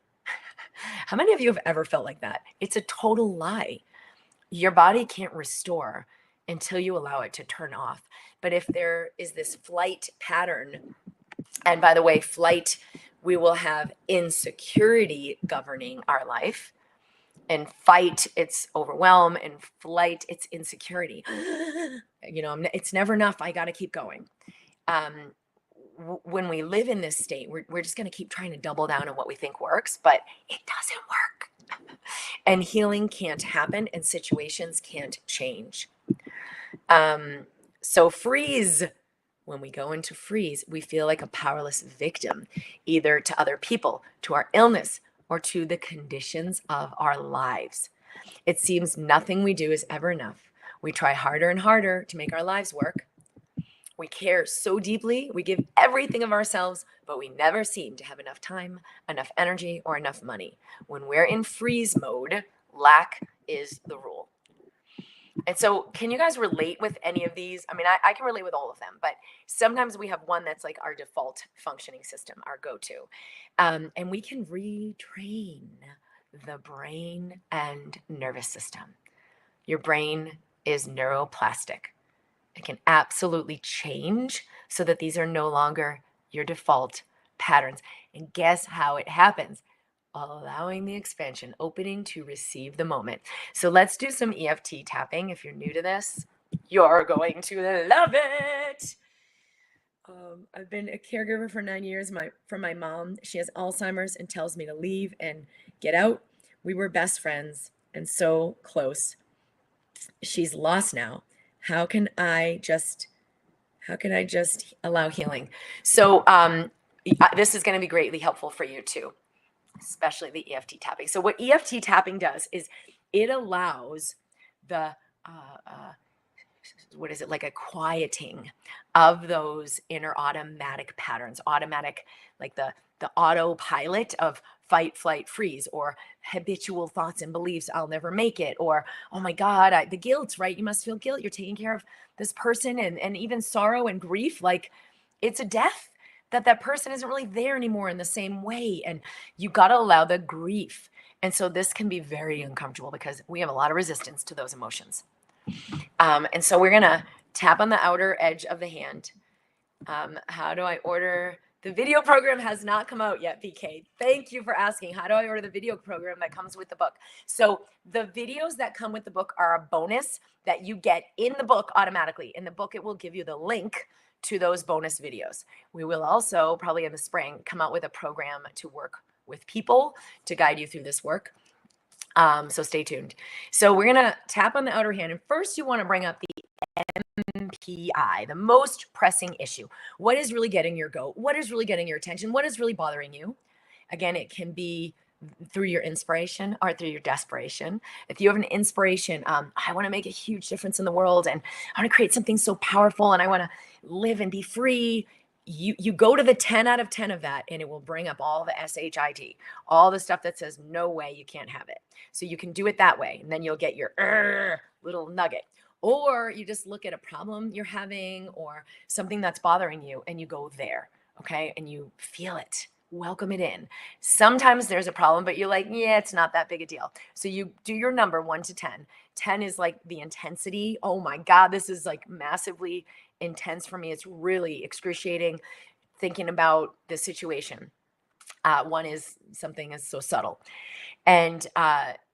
How many of you have ever felt like that? It's a total lie. Your body can't restore until you allow it to turn off. But if there is this flight pattern, and by the way, flight, we will have insecurity governing our life. And fight, it's overwhelm. And flight, it's insecurity. It's never enough. I got to keep going. When we live in this state, we're just going to keep trying to double down on what we think works, but it doesn't work. And healing can't happen and situations can't change. So freeze. When we go into freeze, we feel like a powerless victim, either to other people, to our illness, or to the conditions of our lives. It seems nothing we do is ever enough. We try harder and harder to make our lives work. We care so deeply, we give everything of ourselves, but we never seem to have enough time, enough energy, or enough money. When we're in freeze mode, lack is the rule. And so can you guys relate with any of these? I mean, I can relate with all of them, but sometimes we have one that's like our default functioning system, our go-to. And we can retrain the brain and nervous system. Your brain is neuroplastic. It can absolutely change so that these are no longer your default patterns. And guess how it happens? Allowing the expansion, opening to receive the moment. So let's do some EFT tapping. If you're new to this, you're going to love it. I've been a caregiver for 9 years for my mom. She has Alzheimer's and tells me to leave and get out. We were best friends and so close. She's lost now. How can I just allow healing? So this is going to be greatly helpful for you too, especially the EFT tapping. So what EFT tapping does is it allows the like a quieting of those inner automatic patterns, automatic, like the autopilot of fight, flight, freeze, or habitual thoughts and beliefs. I'll never make it. Or, oh my God, the guilt, right? You must feel guilt. You're taking care of this person, and even sorrow and grief. Like it's a death that person isn't really there anymore in the same way. And you got to allow the grief. And so this can be very uncomfortable because we have a lot of resistance to those emotions. And so we're going to tap on the outer edge of the hand. How do I order? The video program has not come out yet, BK. Thank you for asking. How do I order the video program that comes with the book? So the videos that come with the book are a bonus that you get in the book automatically. In the book, it will give you the link to those bonus videos. We will also, probably in the spring, come out with a program to work with people to guide you through this work. So stay tuned. So we're going to tap on the outer hand. And first you want to bring up the MPI, the most pressing issue. What is really getting your goat? What is really getting your attention? What is really bothering you? Again, it can be through your inspiration or through your desperation. If you have an inspiration, I want to make a huge difference in the world and I want to create something so powerful and I want to live and be free. You go to the 10 out of 10 of that and it will bring up all the SHIT, all the stuff that says, no way, you can't have it. So you can do it that way. And then you'll get your little nugget. Or you just look at a problem you're having or something that's bothering you and you go there, okay? And you feel it, welcome it in. Sometimes there's a problem, but you're like, yeah, it's not that big a deal. So you do your number 1 to 10. 10 is like the intensity. Oh my God, this is like massively intense for me. It's really excruciating thinking about the situation. 1 is something is so subtle and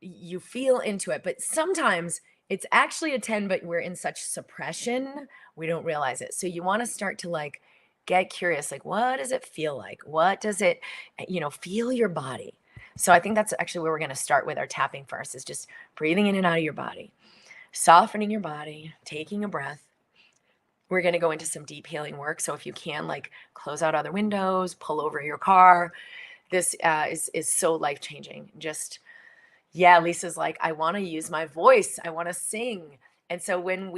you feel into it, but sometimes It's actually a 10, but we're in such suppression, we don't realize it. So you want to start to like get curious, like, what does it feel like? What does it, feel your body? So I think that's actually where we're going to start with our tapping first, is just breathing in and out of your body, softening your body, taking a breath. We're going to go into some deep healing work. So if you can, like, close out other windows, pull over your car. This is so life-changing. Just, yeah, Lisa's like, I want to use my voice. I want to sing. And so and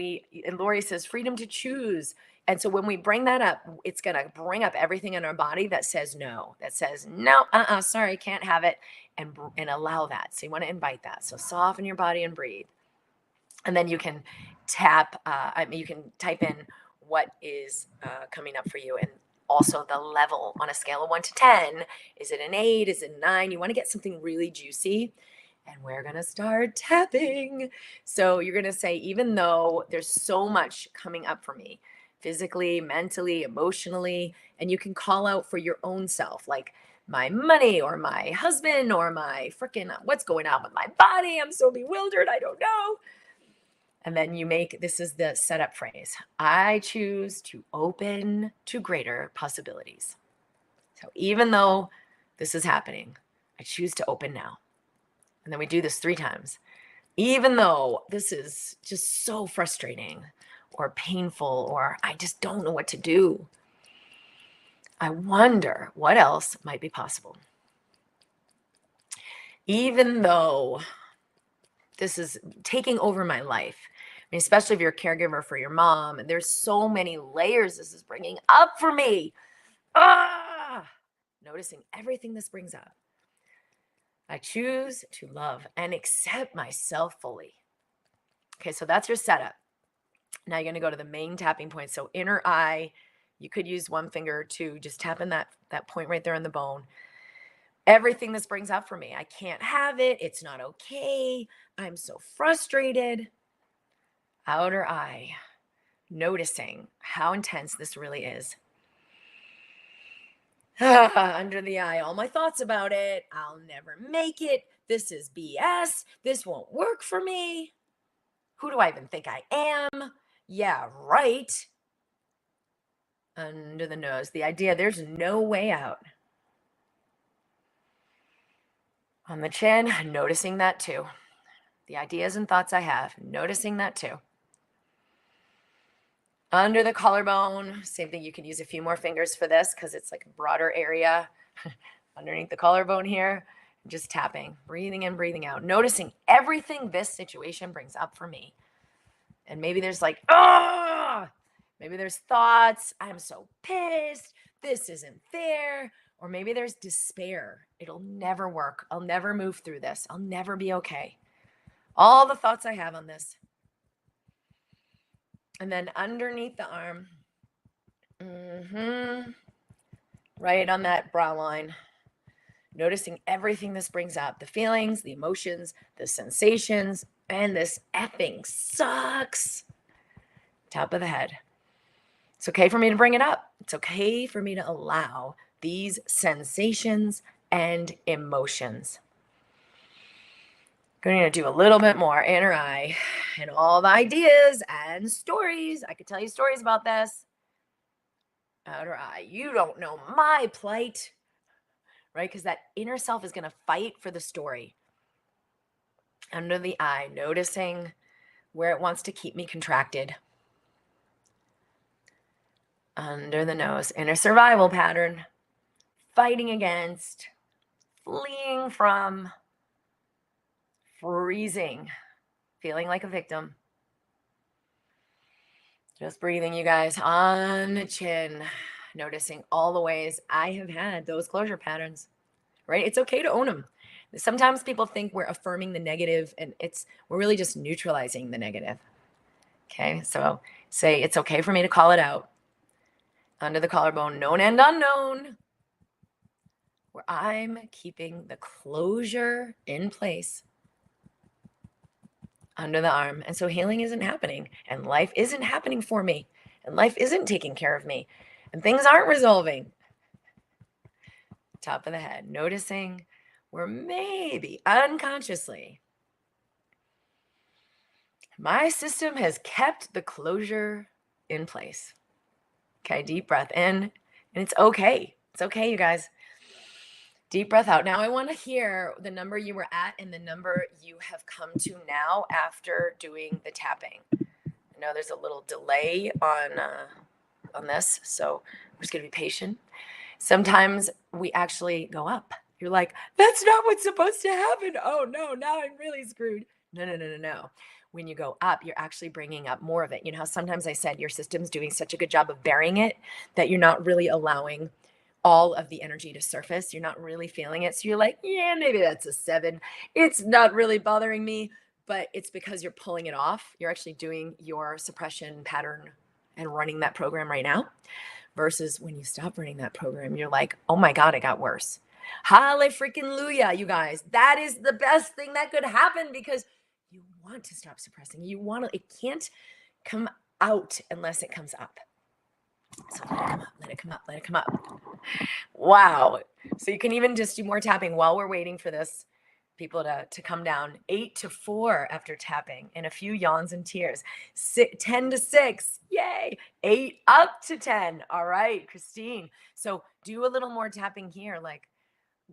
Lori says, freedom to choose. And so when we bring that up, it's going to bring up everything in our body that says no, sorry, can't have it, and allow that. So you want to invite that. So soften your body and breathe. And then you can you can type in what is coming up for you, and also the level on a scale of 1 to 10. Is it an 8? Is it a 9? You want to get something really juicy. And we're going to start tapping. So you're going to say, even though there's so much coming up for me, physically, mentally, emotionally, and you can call out for your own self, like my money or my husband or my freaking, what's going on with my body? I'm so bewildered. I don't know. And then this is the setup phrase. I choose to open to greater possibilities. So even though this is happening, I choose to open now. And then we do this 3 times. Even though this is just so frustrating or painful, or I just don't know what to do, I wonder what else might be possible. Even though this is taking over my life, I mean, especially if you're a caregiver for your mom, and there's so many layers this is bringing up for me. Noticing everything this brings up. I choose to love and accept myself fully. Okay, so that's your setup. Now you're going to go to the main tapping point. So inner eye, you could use one finger to just tap in that point right there in the bone. Everything this brings up for me. I can't have it. It's not okay. I'm so frustrated. Outer eye, noticing how intense this really is. Under the eye, all my thoughts about it. I'll never make it. This is BS. This won't work for me. Who do I even think I am? Yeah, right. Under the nose, the idea there's no way out. On the chin, noticing that too. The ideas and thoughts I have, noticing that too. Under the collarbone, same thing. You can use a few more fingers for this because it's like a broader area. Underneath the collarbone here, just tapping, breathing in, breathing out, noticing everything this situation brings up for me. And maybe there's like, maybe there's thoughts, I'm so pissed, this isn't fair. Or maybe there's despair. It'll never work. I'll never move through this. I'll never be okay. All the thoughts I have on this. And then underneath the arm, right on that brow line, noticing everything this brings up, the feelings, the emotions, the sensations, and this effing sucks. Top of the head. It's okay for me to bring it up. It's okay for me to allow these sensations and emotions. Going to do a little bit more inner eye and all the ideas and stories. I could tell you stories about this. Outer eye, you don't know my plight, right? Because that inner self is going to fight for the story. Under the eye, noticing where it wants to keep me contracted. Under the nose, inner survival pattern, fighting against, fleeing from, freezing, feeling like a victim. Just breathing, you guys, on the chin, noticing all the ways I have had those closure patterns, right? It's okay to own them. Sometimes people think we're affirming the negative, and we're really just neutralizing the negative. Okay, so say it's okay for me to call it out. Under the collarbone, known and unknown, where I'm keeping the closure in place. Under the arm. And so healing isn't happening, and life isn't happening for me, and life isn't taking care of me, and things aren't resolving. Top of the head, noticing where maybe unconsciously My system has kept the closure in place. Okay, deep breath in, and it's okay. It's okay, you guys. Deep breath out. Now I want to hear the number you were at and the number you have come to now after doing the tapping. I know there's a little delay on this, so I'm just gonna be patient. Sometimes we actually go up. You're like, that's not what's supposed to happen. Oh no, now I'm really screwed. No, no, no, no, no. When you go up, you're actually bringing up more of it. You know how sometimes I said your system's doing such a good job of burying it that you're not really allowing all of the energy to surface. You're not really feeling it. So you're like, yeah, maybe that's a 7. It's not really bothering me, but it's because you're pulling it off. You're actually doing your suppression pattern and running that program right now. Versus when you stop running that program, you're like, oh my God, it got worse. Hallelujah, you guys. That is the best thing that could happen because you want to stop suppressing. You want to, it can't come out unless it comes up. So let it come up, let it come up, let it come up. Wow. So you can even just do more tapping while we're waiting for this people to come down. 8 to 4 after tapping and a few yawns and tears. 10 to 6. Yay. 8 up to 10. All right, Christine. So do a little more tapping here. Like,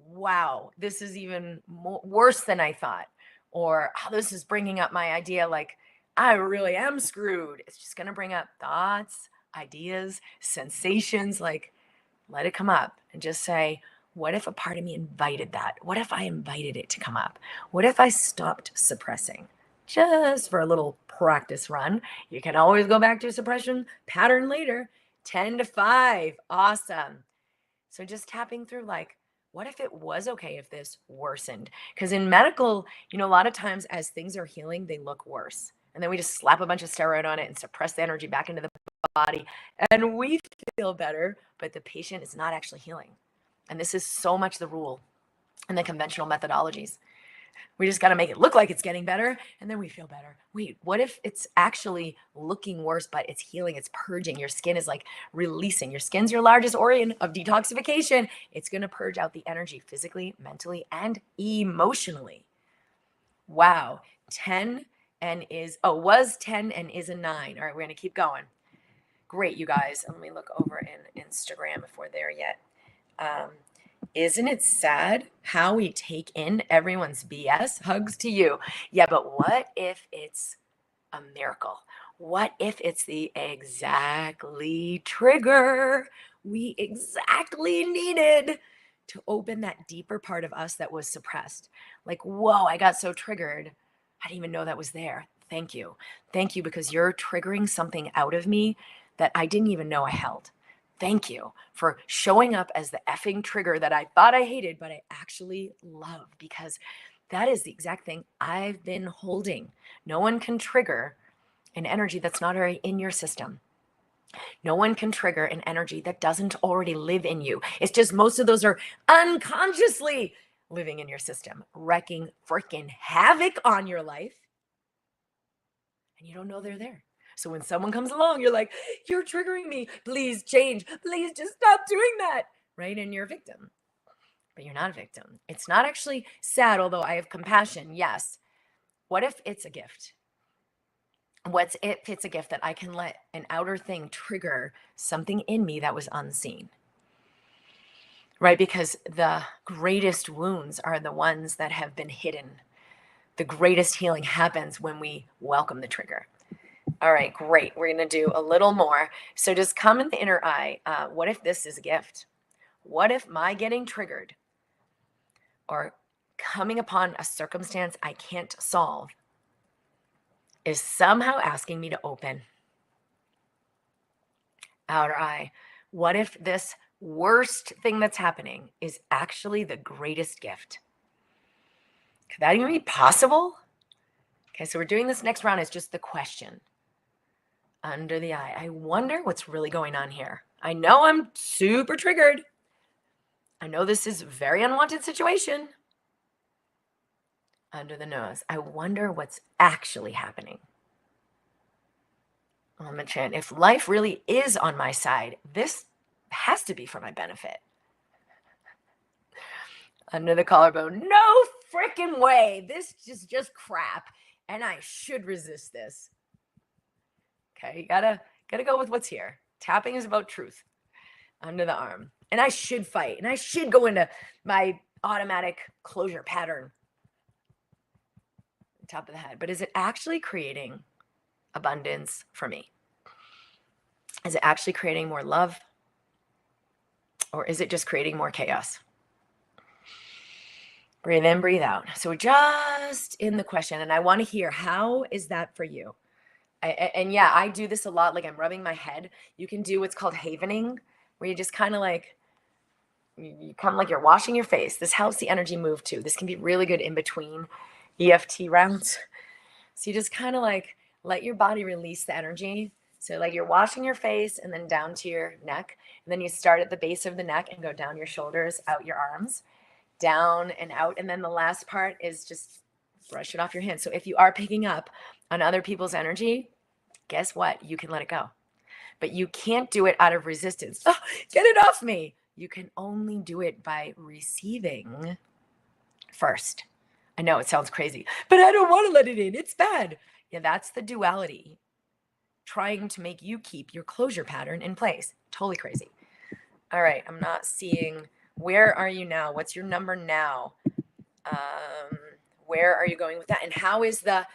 wow, this is even worse than I thought. Or oh, this is bringing up my idea. Like, I really am screwed. It's just going to bring up thoughts, ideas, sensations. Like, let it come up and just say, what if a part of me invited that? What if I invited it to come up? What if I stopped suppressing? Just for a little practice run. You can always go back to a suppression pattern later. 10 to 5. Awesome. So just tapping through like, what if it was okay if this worsened? Because in medical, you know, a lot of times as things are healing, they look worse. And then we just slap a bunch of steroid on it and suppress the energy back into the body. And we feel better, but the patient is not actually healing. And this is so much the rule in the conventional methodologies. We just got to make it look like it's getting better, and then we feel better. Wait, what if it's actually looking worse, but it's healing, it's purging? Your skin is like releasing. Your skin's your largest organ of detoxification. It's going to purge out the energy physically, mentally, and emotionally. Wow. 10 and was 10 and is a 9. All right, we're going to keep going. Great, you guys. Let me look over in Instagram if we're there yet. Isn't it sad how we take in everyone's BS? Hugs to you. Yeah, but what if it's a miracle? What if it's the exactly trigger we exactly needed to open that deeper part of us that was suppressed? Like, whoa, I got so triggered. I didn't even know that was there. Thank you. Thank you, because you're triggering something out of me that I didn't even know I held. Thank you for showing up as the effing trigger that I thought I hated, but I actually love, because that is the exact thing I've been holding. No one can trigger an energy that's not already in your system. No one can trigger an energy that doesn't already live in you. It's just most of those are unconsciously living in your system, wreaking freaking havoc on your life. And you don't know they're there. So when someone comes along, you're like, you're triggering me. Please change. Please just stop doing that. Right? And you're a victim. But you're not a victim. It's not actually sad, although I have compassion. Yes. What if it's a gift? What if it's a gift that I can let an outer thing trigger something in me that was unseen? Right? Because the greatest wounds are the ones that have been hidden. The greatest healing happens when we welcome the trigger. All right, great. We're going to do a little more. So just come in the inner eye. What if this is a gift? What if my getting triggered or coming upon a circumstance I can't solve is somehow asking me to open? Outer eye. What if this worst thing that's happening is actually the greatest gift? Could that even be possible? Okay, so we're doing this next round is just the question. Under the eye. I wonder what's really going on here. I know I'm super triggered. I know this is a very unwanted situation. Under the nose. I wonder what's actually happening. On the chin. If life really is on my side, this has to be for my benefit. Under the collarbone. No freaking way. This is just crap. and I should resist this. Okay, you gotta go with what's here. Tapping is about truth. Under the arm. And I should fight. And I should go into my automatic closure pattern. Top of the head. But is it actually creating abundance for me? Is it actually creating more love? Or is it just creating more chaos? Breathe in, breathe out. So just in the question, and I want to hear, how is that for you? And yeah, I do this a lot. Like I'm rubbing my head. You can do what's called havening, where you just kind of like, you come like you're washing your face. This helps the energy move too. This can be really good in between EFT rounds. So you just kind of like let your body release the energy. So like you're washing your face and then down to your neck. And then you start at the base of the neck and go down your shoulders, out your arms, down and out. And then the last part is just brush it off your hands. So if you are picking up on other people's energy, guess what? You can let it go. But you can't do it out of resistance. Oh, get it off me. You can only do it by receiving first. I know it sounds crazy, but I don't want to let it in. It's bad. Yeah, that's the duality trying to make you keep your closure pattern in place. Totally crazy. All right, I'm not seeing. Where are you now? What's your number now? Where are you going with that? And how is the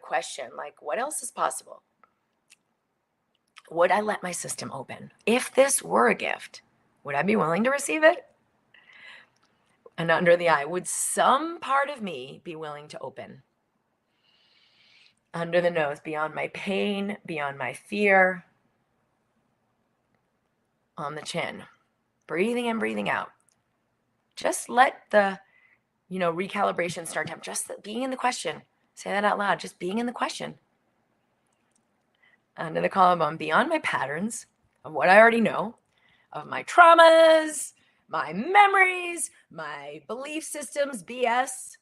question? Like, what else is possible? Would I let my system open? If this were a gift, would I be willing to receive it? And under the eye, would some part of me be willing to open? Under the nose, beyond my pain, beyond my fear. On the chin, breathing in, breathing out. Just let the, recalibration start to happen. Just being in the question. Say that out loud. Just being in the question. Under the collarbone, beyond my patterns of what I already know, of my traumas, my memories, my belief systems, BS.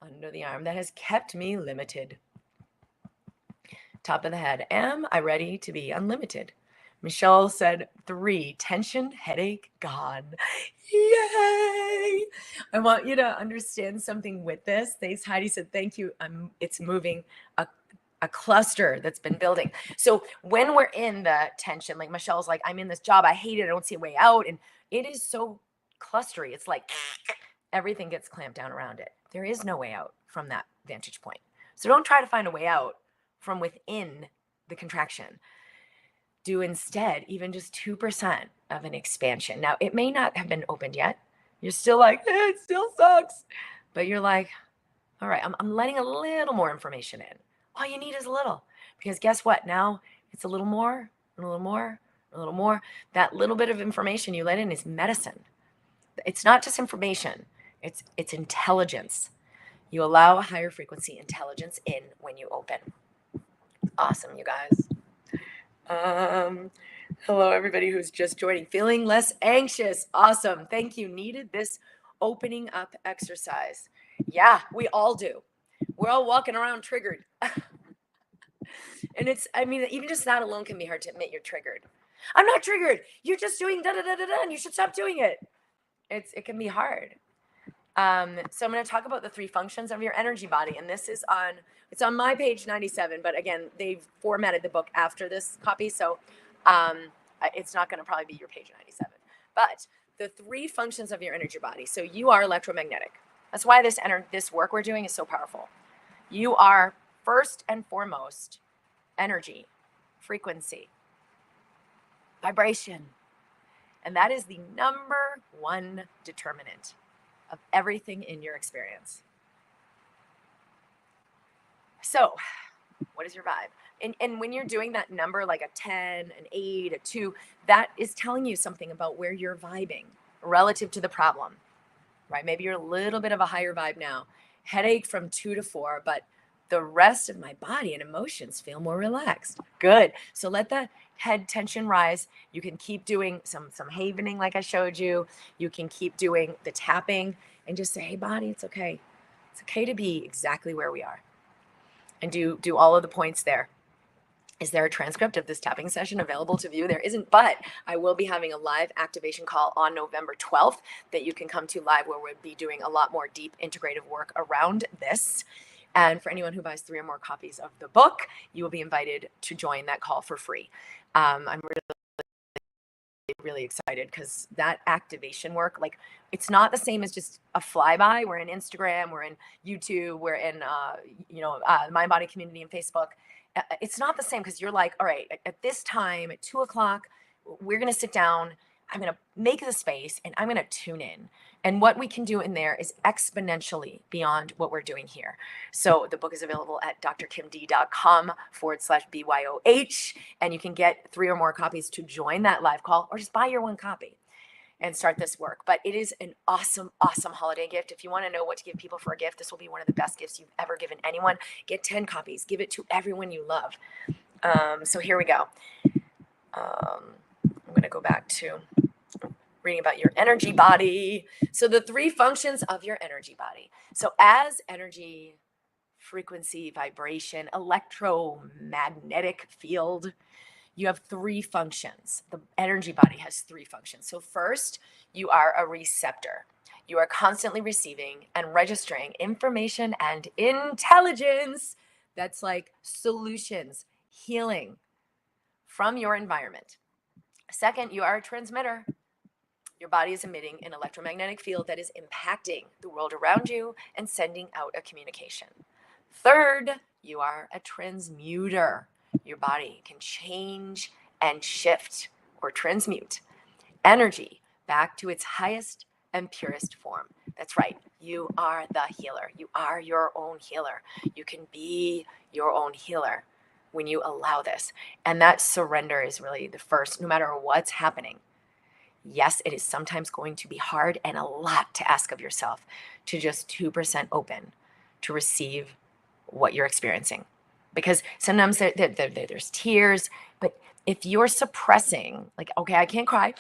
Under the arm that has kept me limited. Top of the head, am I ready to be unlimited? Michelle said 3, tension, headache, gone. Yay! I want you to understand something with this. Thanks, Heidi said, thank you. It's moving a cluster that's been building. So when we're in the tension, like Michelle's like, I'm in this job, I hate it, I don't see a way out. And it is so clustery. It's like everything gets clamped down around it. There is no way out from that vantage point. So don't try to find a way out from within the contraction. Do instead even just 2% of an expansion. Now, it may not have been opened yet. You're still like, it still sucks. But you're like, all right, I'm letting a little more information in. All you need is a little. Because guess what? Now it's a little more, a little more, a little more. That little bit of information you let in is medicine. It's not just information. It's intelligence. You allow a higher frequency intelligence in when you open. Awesome, you guys. Hello, everybody who's just joining. Feeling less anxious. Awesome. Thank you. Needed this opening up exercise. Yeah, we all do. We're all walking around triggered. And even just that alone can be hard to admit you're triggered. I'm not triggered. You're just doing da-da-da-da-da, and you should stop doing it. It can be hard. So I'm going to talk about the 3 functions of your energy body. And this is it's on my page 97. But again, they've formatted the book after this copy. So it's not going to probably be your page 97. But the 3 functions of your energy body. So you are electromagnetic. That's why this work we're doing is so powerful. You are first and foremost energy, frequency, vibration. And that is the number 1 determinant of everything in your experience. So, what is your vibe? And when you're doing that number, like a 10, an 8, a 2, that is telling you something about where you're vibing relative to the problem, right? Maybe you're a little bit of a higher vibe now. Headache from 2 to 4, but the rest of my body and emotions feel more relaxed. Good. So let that head tension rise. You can keep doing some havening like I showed you. You can keep doing the tapping and just say, hey, body, it's okay. It's okay to be exactly where we are. And do all of the points there. Is there a transcript of this tapping session available to view? There isn't, but I will be having a live activation call on November 12th that you can come to live, where we'll be doing a lot more deep integrative work around this. And for anyone who buys 3 or more copies of the book, you will be invited to join that call for free. I'm really excited because that activation work, like, it's not the same as just a flyby. We're in Instagram, we're in YouTube, we're in Mind Body Community and Facebook. It's not the same because you're like, all right, at this time at 2 o'clock, we're gonna sit down. I'm gonna make the space and I'm gonna tune in. And what we can do in there is exponentially beyond what we're doing here. So the book is available at drkimd.com/BYOH, and you can get 3 or more copies to join that live call, or just buy your 1 copy and start this work. But it is an awesome, awesome holiday gift. If you want to know what to give people for a gift, this will be one of the best gifts you've ever given anyone. Get 10 copies. Give it to everyone you love. So here we go. I'm going to go back to reading about your energy body. So the 3 functions of your energy body. So as energy, frequency, vibration, electromagnetic field, you have 3 functions. The energy body has 3 functions. So first, you are a receptor. You are constantly receiving and registering information and intelligence that's like solutions, healing from your environment. Second, you are a transmitter. Your body is emitting an electromagnetic field that is impacting the world around you and sending out a communication. Third, you are a transmuter. Your body can change and shift or transmute energy back to its highest and purest form. That's right. You are the healer. You are your own healer. You can be your own healer when you allow this. And that surrender is really the first, no matter what's happening. Yes, it is sometimes going to be hard and a lot to ask of yourself, to just 2% open to receive what you're experiencing. Because sometimes there's tears, but if you're suppressing, like, okay, I can't cry.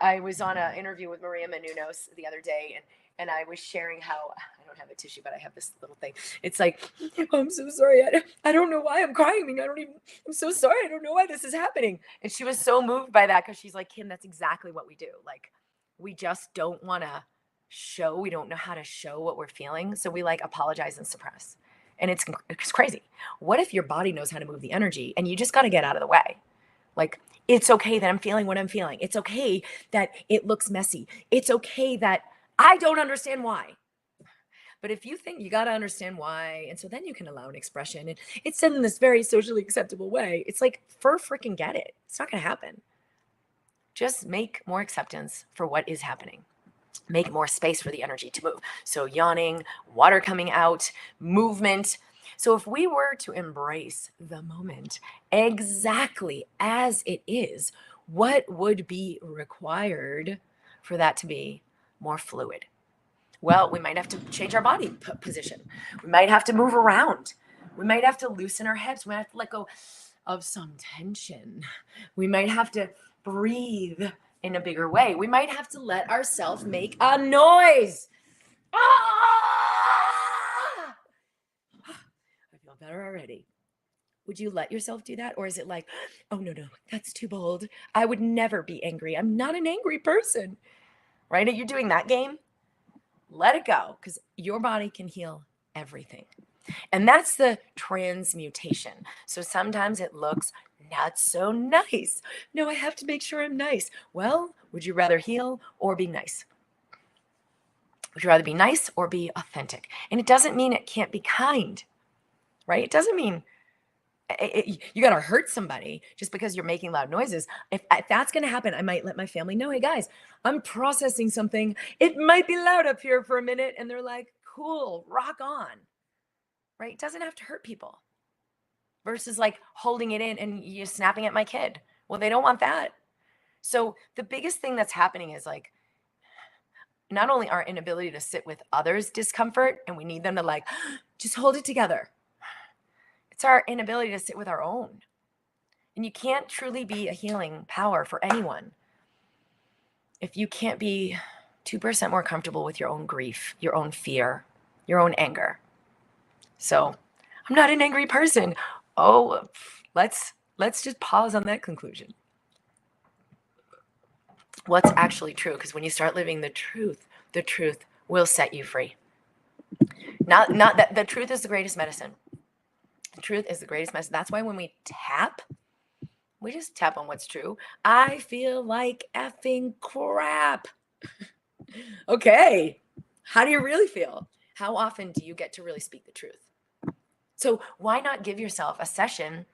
I was on an interview with Maria Menounos the other day, and I was sharing how, I don't have a tissue, but I have this little thing. It's like, oh, I'm so sorry. I don't know why I'm crying. I'm so sorry. I don't know why this is happening. And she was so moved by that because she's like, Kim, that's exactly what we do. Like, we just don't want to show. We don't know how to show what we're feeling. So we like apologize and suppress. And it's crazy. What if your body knows how to move the energy and you just got to get out of the way? Like, it's okay that I'm feeling what I'm feeling. It's okay that it looks messy. It's okay that I don't understand why. But if you think you got to understand why, and so then you can allow an expression, and it's done in this very socially acceptable way, it's like, freaking get it. It's not going to happen. Just make more acceptance for what is happening. Make more space for the energy to move. So yawning, water coming out, movement. So if we were to embrace the moment exactly as it is, what would be required for that to be more fluid? Well, we might have to change our body position. We might have to move around. We might have to loosen our hips. We might have to let go of some tension. We might have to breathe in a bigger way. We might have to let ourselves make a noise. Ah! I feel better already. Would you let yourself do that? Or is it like, oh, no, that's too bold. I would never be angry. I'm not an angry person. Right? Are you doing that game? Let it go, because your body can heal everything. And that's the transmutation. So sometimes it looks not so nice. No, I have to make sure I'm nice. Well, would you rather heal or be nice? Would you rather be nice or be authentic? And it doesn't mean it can't be kind, right? It doesn't mean you got to hurt somebody just because you're making loud noises. If that's going to happen, I might let my family know, hey guys, I'm processing something. It might be loud up here for a minute. And they're like, cool, rock on. Right? It doesn't have to hurt people. Versus like holding it in and you snapping at my kid. Well, they don't want that. So the biggest thing that's happening is like, not only our inability to sit with others' discomfort, and we need them to like, just hold it together. It's our inability to sit with our own. And you can't truly be a healing power for anyone if you can't be 2% more comfortable with your own grief, your own fear, your own anger. So I'm not an angry person. Oh, let's just pause on that conclusion. What's actually true? Because when you start living the truth will set you free. Not that the truth is the greatest medicine. The truth is the greatest medicine. That's why when we tap, we just tap on what's true. I feel like effing crap. Okay. How do you really feel? How often do you get to really speak the truth? So why not give yourself a session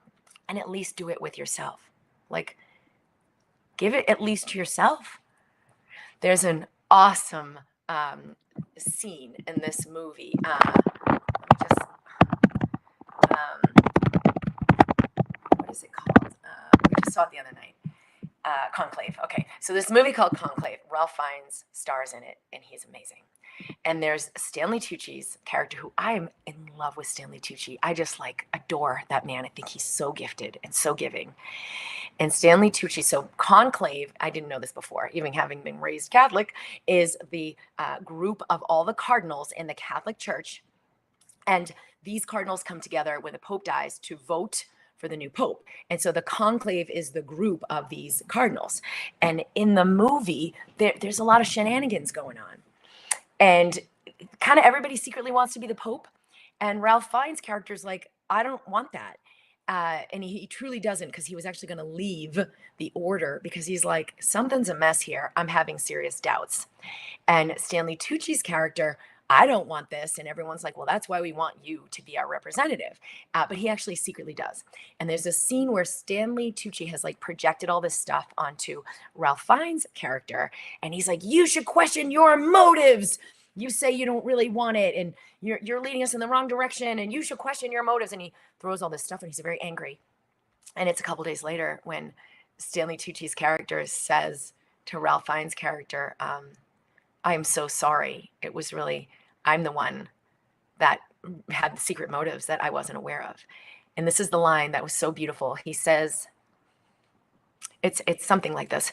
and at least do it with yourself? Like, give it at least to yourself. There's an awesome scene in this movie. Let me just, what is it called? We just saw it the other night. Conclave. Okay, so this movie called Conclave. Ralph Fiennes stars in it, and he's amazing. And there's Stanley Tucci's character, who I am in love with. Stanley Tucci. I just like adore that man. I think he's so gifted and so giving. And Stanley Tucci, so Conclave, I didn't know this before, even having been raised Catholic, is the group of all the cardinals in the Catholic Church. And these cardinals come together when the Pope dies to vote for the new Pope. And so the conclave is the group of these cardinals. And in the movie, there's a lot of shenanigans going on. And kind of everybody secretly wants to be the Pope. And Ralph Fiennes' character is like, I don't want that. And he truly doesn't, because he was actually going to leave the order because he's like, something's a mess here. I'm having serious doubts. And Stanley Tucci's character, I don't want this. And everyone's like, well, that's why we want you to be our representative. But he actually secretly does. And there's a scene where Stanley Tucci has like projected all this stuff onto Ralph Fiennes' character. And he's like, you should question your motives. You say you don't really want it, and you're leading us in the wrong direction, and you should question your motives. And he throws all this stuff, and he's very angry. And it's a couple days later when Stanley Tucci's character says to Ralph Fiennes' character, I am so sorry. It was really, I'm the one that had the secret motives that I wasn't aware of. And this is the line that was so beautiful. He says, it's something like this.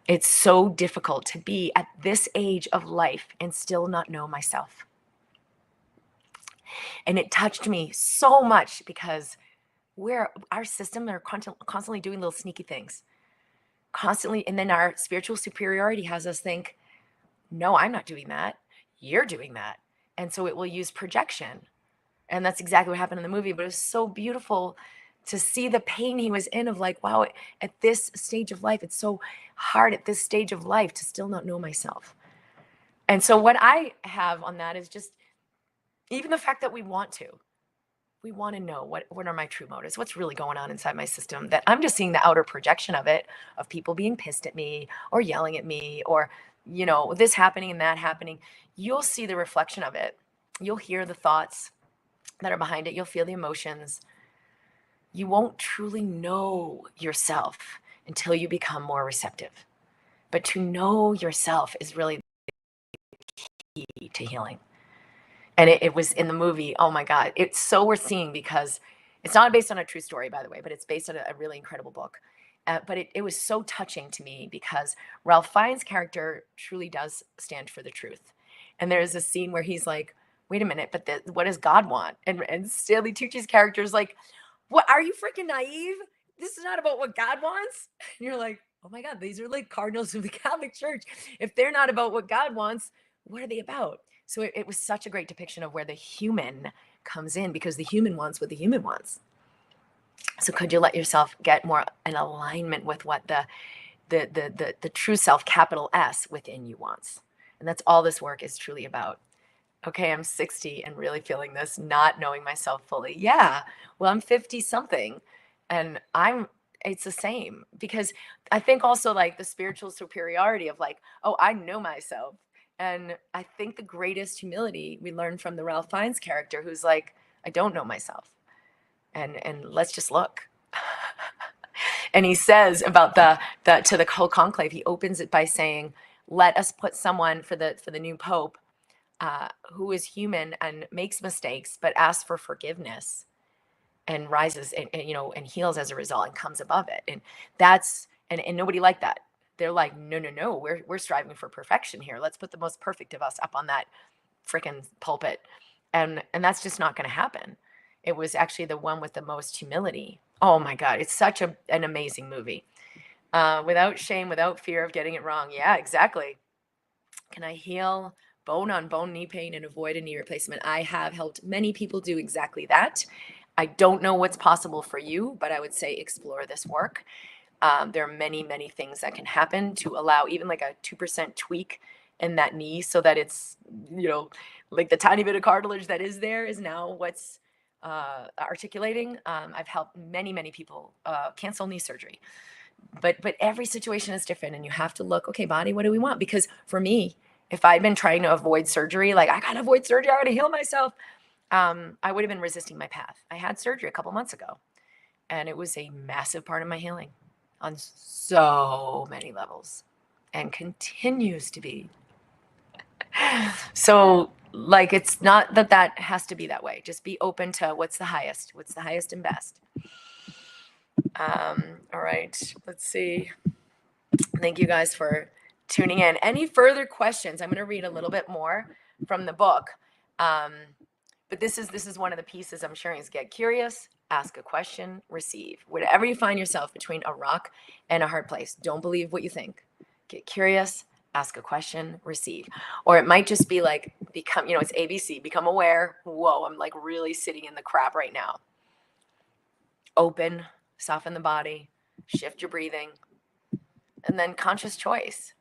It's so difficult to be at this age of life and still not know myself. And it touched me so much because our system are constantly doing little sneaky things. Constantly, and then our spiritual superiority has us think, no, I'm not doing that. You're doing that. And so it will use projection. And that's exactly what happened in the movie. But it was so beautiful to see the pain he was in of like, wow, at this stage of life, it's so hard at this stage of life to still not know myself. And so what I have on that is just even the fact that we want to know what are my true motives, what's really going on inside my system, that I'm just seeing the outer projection of it, of people being pissed at me or yelling at me or, you know, this happening and that happening. You'll see the reflection of it. You'll hear the thoughts that are behind it. You'll feel the emotions. You won't truly know yourself until you become more receptive. But to know yourself is really the key to healing. And it was in the movie. Oh my God. It's so worth seeing because it's not based on a true story, by the way, but it's based on a really incredible book. But it was so touching to me because Ralph Fiennes' character truly does stand for the truth. And there's a scene where he's like, wait a minute, but what does God want? And Stanley Tucci's character is like, what, are you freaking naive? This is not about what God wants. And you're like, oh my God, these are like cardinals of the Catholic Church. If they're not about what God wants, what are they about? So it was such a great depiction of where the human comes in, because the human wants what the human wants. So could you let yourself get more in alignment with what the true self, capital S, within you wants? And that's all this work is truly about. Okay, I'm 60 and really feeling this, not knowing myself fully. Yeah, well, I'm 50 something and it's the same, because I think also like the spiritual superiority of like, oh, I know myself. And I think the greatest humility we learn from the Ralph Fiennes character, who's like, I don't know myself. And let's just look. And he says about the to the whole conclave, he opens it by saying, let us put someone for the new Pope who is human and makes mistakes, but asks for forgiveness and rises and heals as a result and comes above it. And that's, and nobody liked that. They're like, no, we're striving for perfection here. Let's put the most perfect of us up on that freaking pulpit. And that's just not going to happen. It was actually the one with the most humility. Oh my God. It's such an amazing movie. Without shame, without fear of getting it wrong. Yeah, exactly. Can I heal bone-on-bone knee pain and avoid a knee replacement. I have helped many people do exactly that. I don't know what's possible for you, but I would say explore this work. There are many, many things that can happen to allow even like a 2% tweak in that knee so that it's, like the tiny bit of cartilage that is there is now what's articulating. I've helped many, many people cancel knee surgery. But every situation is different, and you have to look, okay, body, what do we want? Because for me, if I'd been trying to avoid surgery, like I gotta avoid surgery, I gotta heal myself, I would have been resisting my path. I had surgery a couple months ago, and it was a massive part of my healing on so many levels, and continues to be. So, like, it's not that has to be that way. Just be open to what's the highest and best. All right, let's see. Thank you guys for tuning in. Any further questions? I'm going to read a little bit more from the book. But this is one of the pieces I'm sharing is get curious, ask a question, receive. Whatever you find yourself between a rock and a hard place, don't believe what you think. Get curious, ask a question, receive. Or it might just be like become, it's ABC, become aware. Whoa, I'm like really sitting in the crap right now. Open, soften the body, shift your breathing, and then conscious choice.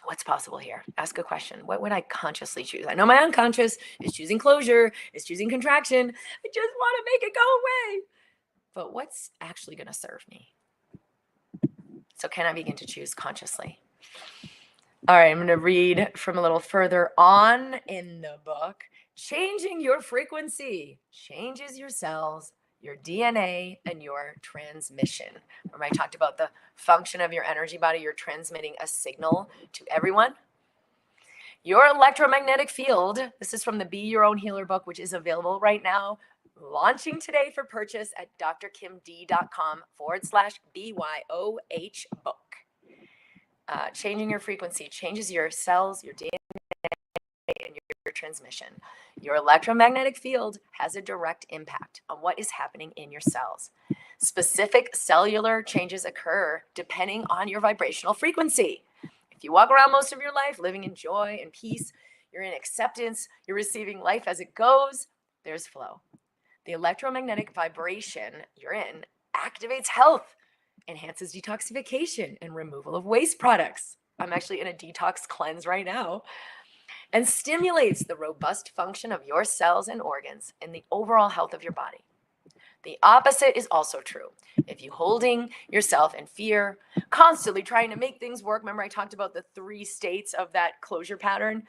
What's possible here? Ask a question. What would I consciously choose? I know my unconscious is choosing closure, is choosing contraction. I just want to make it go away. But what's actually going to serve me? So can I begin to choose consciously? All right, I'm going to read from a little further on in the book. Changing your frequency changes your cells, your DNA, and your transmission. Remember, I talked about the function of your energy body. You're transmitting a signal to everyone. Your electromagnetic field, this is from the Be Your Own Healer book, which is available right now, launching today for purchase at drkimd.com/BYOH book. Changing your frequency changes your cells, your DNA, and your transmission. Your electromagnetic field has a direct impact on what is happening in your cells. Specific cellular changes occur depending on your vibrational frequency. If you walk around most of your life living in joy and peace, you're in acceptance, you're receiving life as it goes, there's flow. The electromagnetic vibration you're in activates health, enhances detoxification and removal of waste products. I'm actually in a detox cleanse right now. And stimulates the robust function of your cells and organs and the overall health of your body. The opposite is also true. If you're holding yourself in fear, constantly trying to make things work, remember I talked about the 3 states of that closure pattern,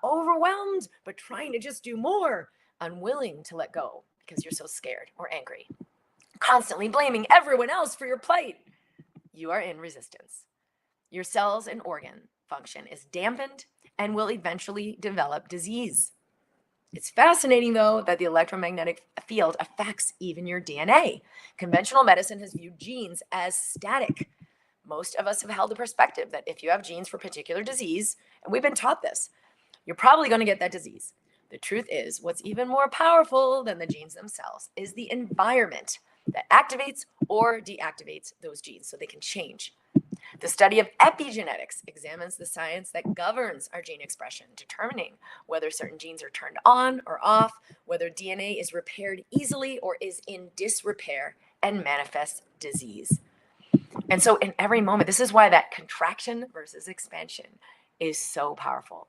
overwhelmed, but trying to just do more, unwilling to let go because you're so scared or angry, constantly blaming everyone else for your plight, you are in resistance. Your cells and organ function is dampened and will eventually develop disease. It's fascinating, though, that the electromagnetic field affects even your DNA. Conventional medicine has viewed genes as static. Most of us have held the perspective that if you have genes for a particular disease, and we've been taught this, you're probably going to get that disease. The truth is, what's even more powerful than the genes themselves is the environment that activates or deactivates those genes so they can change. The study of epigenetics examines the science that governs our gene expression, determining whether certain genes are turned on or off, whether DNA is repaired easily or is in disrepair and manifests disease. And so in every moment, this is why that contraction versus expansion is so powerful.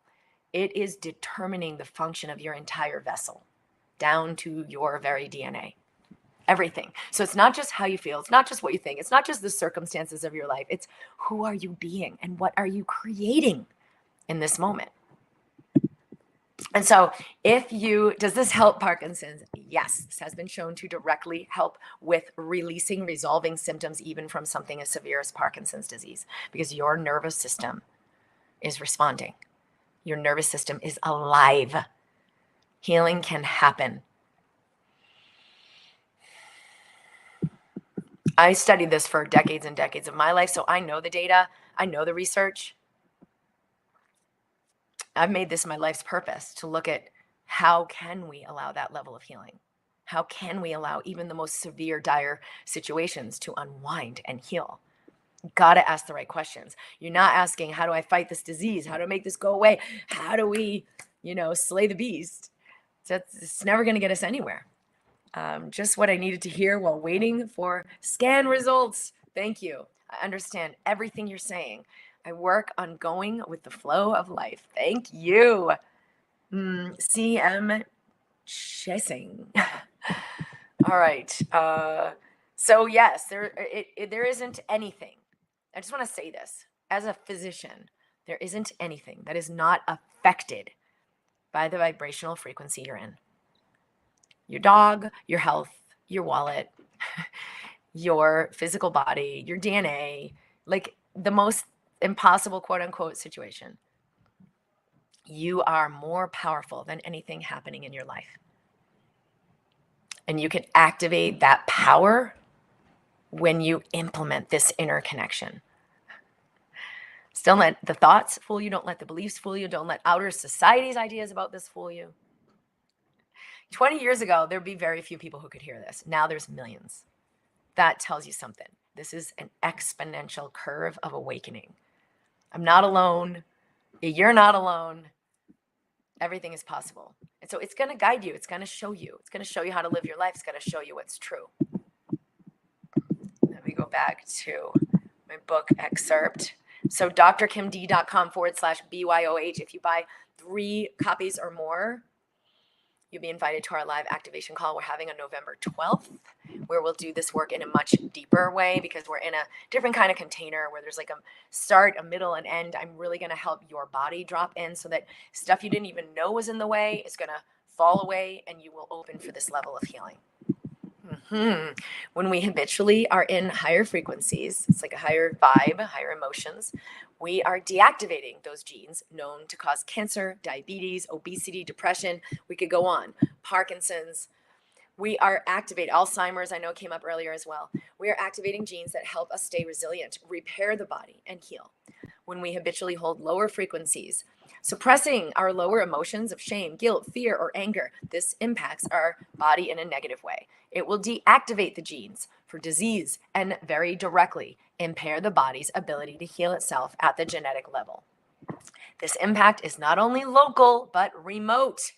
It is determining the function of your entire vessel down to your very DNA. Everything. So it's not just how you feel. It's not just what you think. It's not just the circumstances of your life. It's who are you being and what are you creating in this moment? And so does this help Parkinson's? Yes, this has been shown to directly help with resolving symptoms, even from something as severe as Parkinson's disease, because your nervous system is responding. Your nervous system is alive. Healing can happen. I studied this for decades and decades of my life, so I know the data. I know the research. I've made this my life's purpose to look at how can we allow that level of healing? How can we allow even the most severe, dire situations to unwind and heal? You got to ask the right questions. You're not asking, how do I fight this disease? How do I make this go away? How do we, slay the beast? It's never going to get us anywhere. Just what I needed to hear while waiting for scan results. Thank you. I understand everything you're saying. I work on going with the flow of life. Thank you. CM Chasing. All right. So yes, there isn't anything. I just want to say this. As a physician, there isn't anything that is not affected by the vibrational frequency you're in. Your dog, your health, your wallet, your physical body, your DNA, like the most impossible quote unquote situation. You are more powerful than anything happening in your life. And you can activate that power when you implement this inner connection. Still, don't let the thoughts fool you. Don't let the beliefs fool you. Don't let outer society's ideas about this fool you. 20 years ago, there'd be very few people who could hear this. Now there's millions. That tells you something. This is an exponential curve of awakening. I'm not alone. You're not alone. Everything is possible. And so it's going to guide you. It's going to show you. It's going to show you how to live your life. It's going to show you what's true. Let me go back to my book excerpt. So drkimd.com/BYOH. If you buy 3 copies or more, you'll be invited to our live activation call we're having on November 12th, where we'll do this work in a much deeper way because we're in a different kind of container where there's like a start, a middle, and end. I'm really going to help your body drop in so that stuff you didn't even know was in the way is going to fall away and you will open for this level of healing. When we habitually are in higher frequencies, it's like a higher vibe, higher emotions, we are deactivating those genes known to cause cancer, diabetes, obesity, depression. We could go on. Parkinson's. We are activating Alzheimer's. I know came up earlier as well. We are activating genes that help us stay resilient, repair the body, and heal. When we habitually hold lower frequencies, suppressing our lower emotions of shame, guilt, fear, or anger, this impacts our body in a negative way. It will deactivate the genes for disease and very directly impair the body's ability to heal itself at the genetic level. This impact is not only local, but remote.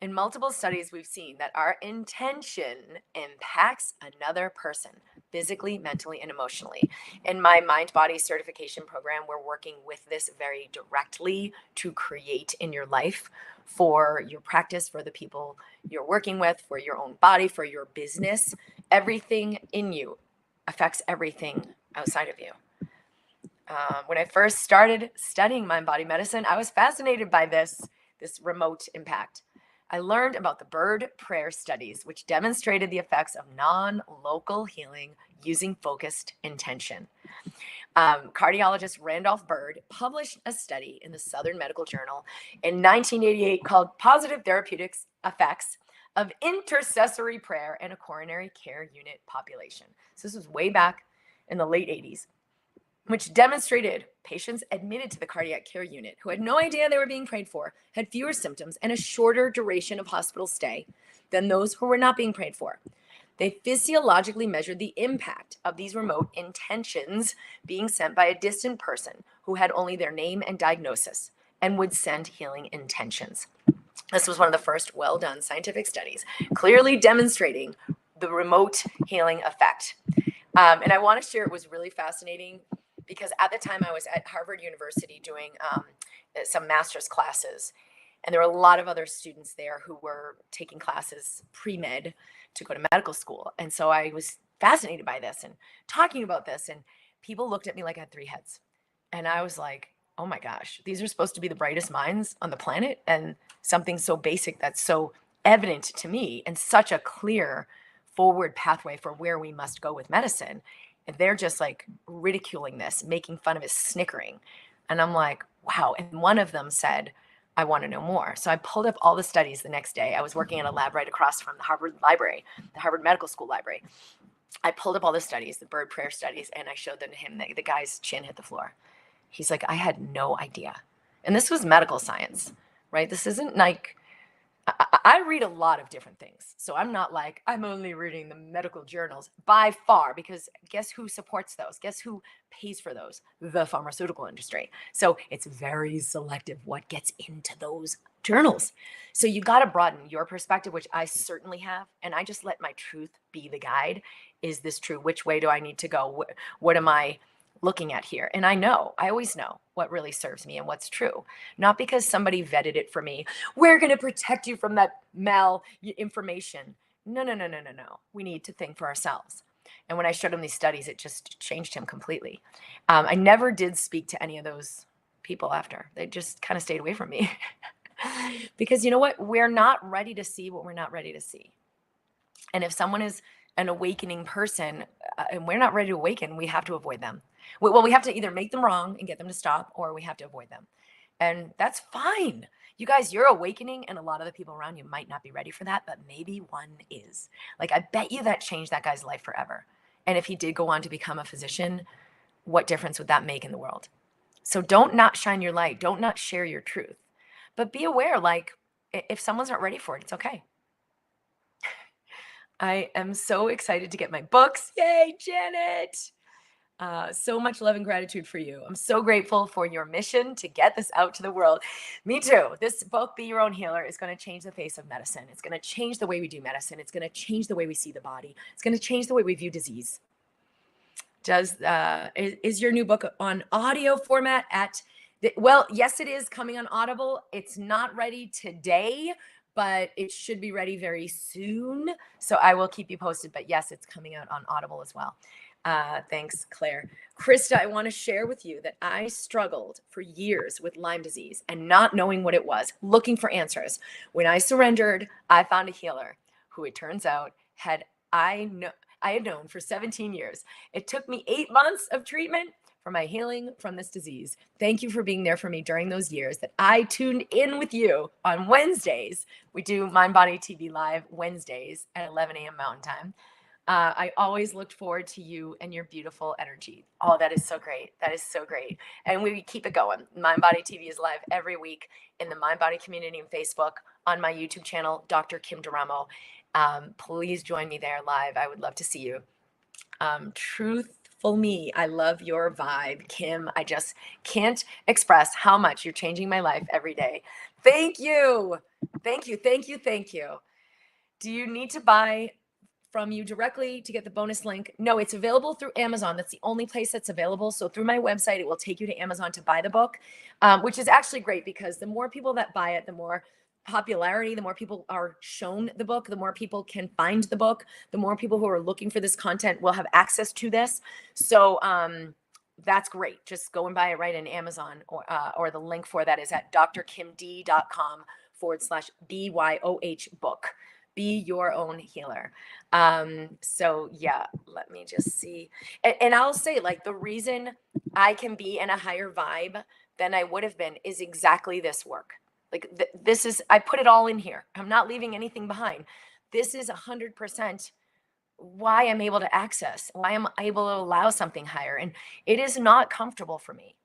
In multiple studies, we've seen that our intention impacts another person physically, mentally, and emotionally. In my mind-body certification program, we're working with this very directly to create in your life for your practice, for the people you're working with, for your own body, for your business. Everything in you affects everything outside of you. When I first started studying mind-body medicine, I was fascinated by this remote impact. I learned about the bird prayer studies, which demonstrated the effects of non-local healing using focused intention. Cardiologist Randolph Bird published a study in the Southern Medical Journal in 1988 called Positive Therapeutics Effects of Intercessory Prayer in a Coronary Care Unit Population. So this was way back in the late 80s. Which demonstrated patients admitted to the cardiac care unit who had no idea they were being prayed for had fewer symptoms and a shorter duration of hospital stay than those who were not being prayed for. They physiologically measured the impact of these remote intentions being sent by a distant person who had only their name and diagnosis and would send healing intentions. This was one of the first well-done scientific studies, clearly demonstrating the remote healing effect. And I want to share, it was really fascinating because at the time I was at Harvard University doing some master's classes, and there were a lot of other students there who were taking classes pre-med to go to medical school. And so I was fascinated by this and talking about this, and people looked at me like I had 3 heads. And I was like, oh my gosh, these are supposed to be the brightest minds on the planet, and something so basic that's so evident to me and such a clear forward pathway for where we must go with medicine. And they're just like ridiculing this, making fun of it, snickering. And I'm like, wow. And one of them said, I want to know more. So I pulled up all the studies the next day. I was working in a lab right across from the Harvard Library, the Harvard Medical School Library. I pulled up all the studies, the bird prayer studies, and I showed them to him. The guy's chin hit the floor. He's like, I had no idea. And this was medical science, right? This isn't like I read a lot of different things. So I'm not like, I'm only reading the medical journals by far, because guess who supports those? Guess who pays for those? The pharmaceutical industry. So it's very selective what gets into those journals. So you got to broaden your perspective, which I certainly have. And I just let my truth be the guide. Is this true? Which way do I need to go? What am I looking at here? And I always know what really serves me and what's true. Not because somebody vetted it for me. We're going to protect you from that information. No, no, no, no, no, no. We need to think for ourselves. And when I showed him these studies, it just changed him completely. I never did speak to any of those people after. They just kind of stayed away from me. Because you know what? We're not ready to see what we're not ready to see. And if someone is an awakening person and we're not ready to awaken, we have to avoid them. Well, we have to either make them wrong and get them to stop, or we have to avoid them. And that's fine. You guys, you're awakening, and a lot of the people around you might not be ready for that, but maybe one is. Like, I bet you that changed that guy's life forever. And if he did go on to become a physician, what difference would that make in the world? So don't not shine your light. Don't not share your truth. But be aware, like, if someone's not ready for it, it's okay. I am so excited to get my books. Yay, Janet! So much love and gratitude for you. I'm so grateful for your mission to get this out to the world. Me too. This book, Be Your Own Healer, is going to change the face of medicine. It's going to change the way we do medicine. It's going to change the way we see the body. It's going to change the way we view disease. Is your new book on audio format well, yes, it is coming on Audible. It's not ready today, but it should be ready very soon. So I will keep you posted. But yes, it's coming out on Audible as well. Thanks, Claire. Krista, I want to share with you that I struggled for years with Lyme disease and not knowing what it was, looking for answers. When I surrendered, I found a healer who, it turns out, I had known for 17 years. It took me 8 months of treatment for my healing from this disease. Thank you for being there for me during those years that I tuned in with you on Wednesdays. We do Mind Body TV Live Wednesdays at 11 a.m. Mountain Time. I always looked forward to you and your beautiful energy. Oh, that is so great. That is so great. And we keep it going. Mind Body TV is live every week in the Mind Body community on Facebook, on my YouTube channel, Dr. Kim Duramo. Please join me there live. I would love to see you. Truthful me, I love your vibe, Kim. I just can't express how much you're changing my life every day. Thank you. Thank you. Thank you. Thank you. Do you need to buy from you directly to get the bonus link? No, it's available through Amazon. That's the only place that's available. So through my website, it will take you to Amazon to buy the book, which is actually great, because the more people that buy it, the more popularity, the more people are shown the book, the more people can find the book, the more people who are looking for this content will have access to this. So that's great. Just go and buy it right in Amazon, or the link for that is at drkimd.com/BYOH book. Be your own healer. So yeah, let me just see. And I'll say, like, the reason I can be in a higher vibe than I would have been is exactly this work. Like, this is, I put it all in here. I'm not leaving anything behind. This is 100% why I'm able to access, why I'm able to allow something higher. And it is not comfortable for me.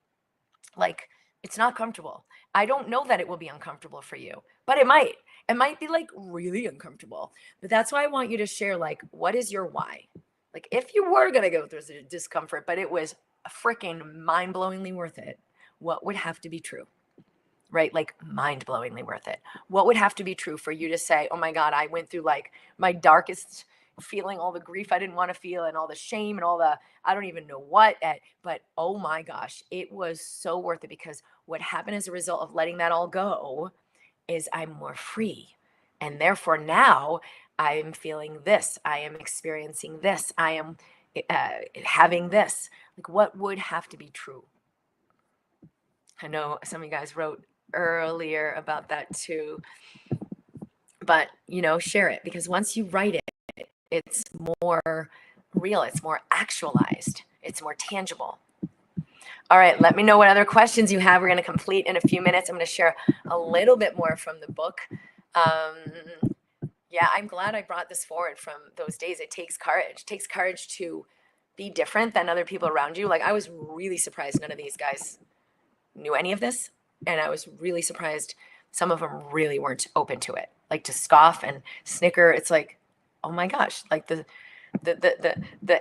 Like, it's not comfortable. I don't know that it will be uncomfortable for you, but it might. It might be like really uncomfortable. But that's why I want you to share, like, what is your why? Like, if you were going to go through discomfort, but it was freaking mind-blowingly worth it, what would have to be true? Right? Like, mind-blowingly worth it. What would have to be true for you to say, oh my God, I went through like my darkest feeling, all the grief I didn't want to feel, and all the shame, and all the, I don't even know what, but oh my gosh, it was so worth it, because what happened as a result of letting that all go is I'm more free. And therefore now I am feeling this, I am experiencing this, I am having this. Like, what would have to be true? I know some of you guys wrote earlier about that too, but share it, because once you write it, it's more real, it's more actualized, it's more tangible. All right, let me know what other questions you have. We're going to complete in a few minutes. I'm going to share a little bit more from the book. Yeah, I'm glad I brought this forward from those days. It takes courage. It takes courage to be different than other people around you. Like, I was really surprised none of these guys knew any of this. And I was really surprised some of them really weren't open to it. like to scoff and snicker. It's like, oh my gosh, like the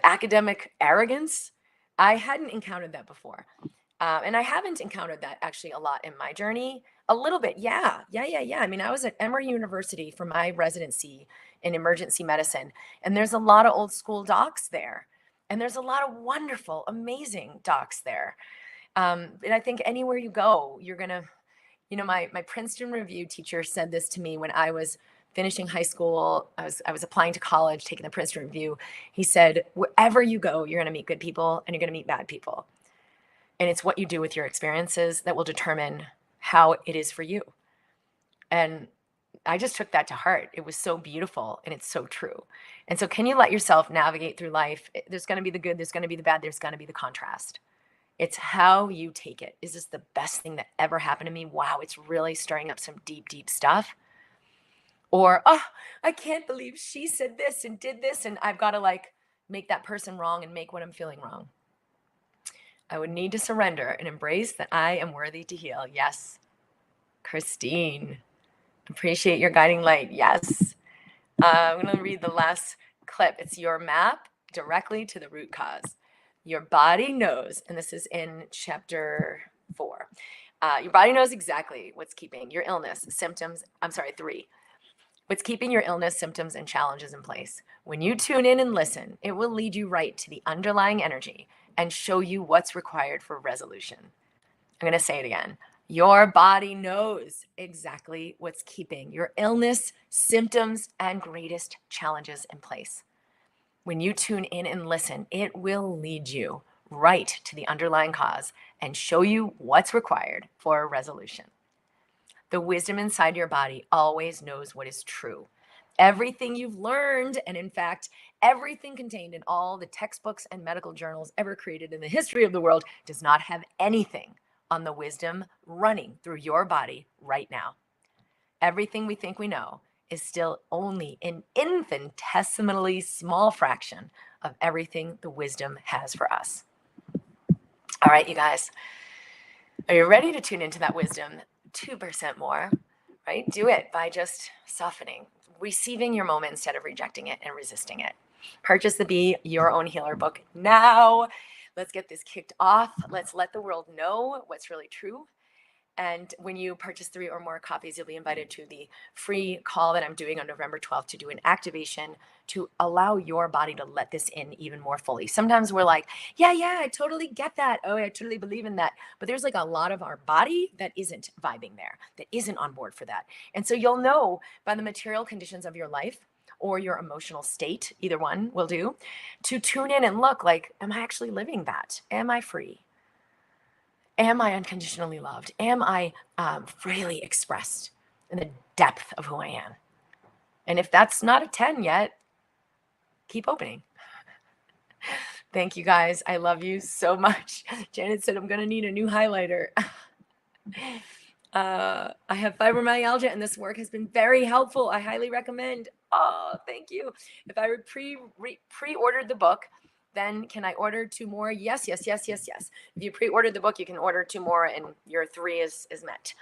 academic arrogance. I hadn't encountered that before. And I haven't encountered that actually a lot in my journey. A little bit, yeah. I mean, I was at Emory University for my residency in emergency medicine, and there's a lot of old school docs there. And there's a lot of wonderful, amazing docs there. And I think anywhere you go, you're going to, my Princeton review teacher said this to me when I was finishing high school. I was applying to college, taking the Princeton review. He said, wherever you go, you're going to meet good people and you're going to meet bad people. And it's what you do with your experiences that will determine how it is for you. And I just took that to heart. It was so beautiful and it's so true. And so can you let yourself navigate through life? There's going to be the good, there's going to be the bad, there's going to be the contrast. It's how you take it. Is this the best thing that ever happened to me? Wow, it's really stirring up some deep, deep stuff. Or, oh, I can't believe she said this and did this, and I've got to like make that person wrong and make what I'm feeling wrong. I would need to surrender and embrace that I am worthy to heal. Yes. Christine, appreciate your guiding light. Yes. I'm going to read the last clip. It's your map directly to the root cause. Your body knows, and this is in chapter 4. Your body knows exactly what's keeping your illness, symptoms. I'm sorry, 3. What's keeping your illness, symptoms, and challenges in place. When you tune in and listen, it will lead you right to the underlying energy and show you what's required for resolution. I'm going to say it again. Your body knows exactly what's keeping your illness, symptoms, and greatest challenges in place. When you tune in and listen, it will lead you right to the underlying cause and show you what's required for a resolution. The wisdom inside your body always knows what is true. Everything you've learned, and in fact, everything contained in all the textbooks and medical journals ever created in the history of the world, does not have anything on the wisdom running through your body right now. Everything we think we know is still only an infinitesimally small fraction of everything the wisdom has for us. All right, you guys, are you ready to tune into that wisdom 2% more? Right? Do it by just softening, receiving your moment instead of rejecting it and resisting it. Purchase the Be Your Own Healer book now. Let's get this kicked off. Let's let the world know what's really true. And when you purchase 3 or more copies, you'll be invited to the free call that I'm doing on November 12th to do an activation to allow your body to let this in even more fully. Sometimes we're like, yeah, I totally get that. Oh, I totally believe in that. But there's like a lot of our body that isn't vibing there, that isn't on board for that. And so you'll know by the material conditions of your life or your emotional state, either one will do, to tune in and look like, am I actually living that? Am I free? Am I unconditionally loved? Am I freely expressed in the depth of who I am? And if that's not a 10 yet, keep opening. Thank you guys. I love you so much. Janet said, I'm going to need a new highlighter. I have fibromyalgia and this work has been very helpful. I highly recommend. Oh, thank you. If I pre-ordered the book, then can I order 2 more? Yes. If you pre-ordered the book, you can order 2 more and your 3 is met.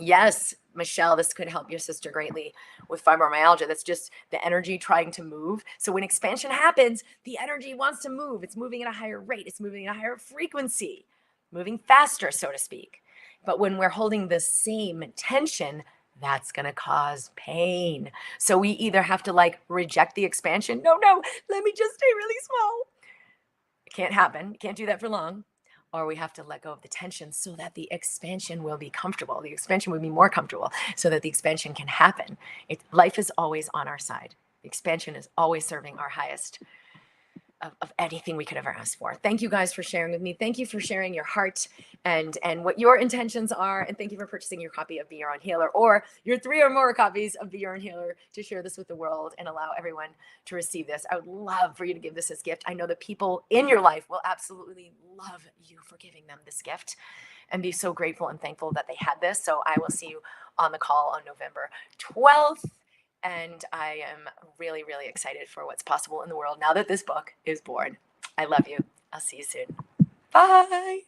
Yes, Michelle, this could help your sister greatly with fibromyalgia. That's just the energy trying to move. So when expansion happens, the energy wants to move. It's moving at a higher rate. It's moving at a higher frequency, moving faster, so to speak. But when we're holding the same tension, that's going to cause pain. So we either have to like reject the expansion. No, let me just stay really small. It can't happen. You can't do that for long. Or we have to let go of the tension so that the expansion will be comfortable. The expansion will be more comfortable so that the expansion can happen. Life is always on our side. The expansion is always serving our highest of anything we could ever ask for. Thank you guys for sharing with me. Thank you for sharing your heart and what your intentions are. And thank you for purchasing your copy of Be Your Own Healer or your 3 or more copies of Be Your Own Healer to share this with the world and allow everyone to receive this. I would love for you to give this as a gift. I know that people in your life will absolutely love you for giving them this gift and be so grateful and thankful that they had this. So I will see you on the call on November 12th. And I am really, really excited for what's possible in the world now that this book is born. I love you. I'll see you soon. Bye.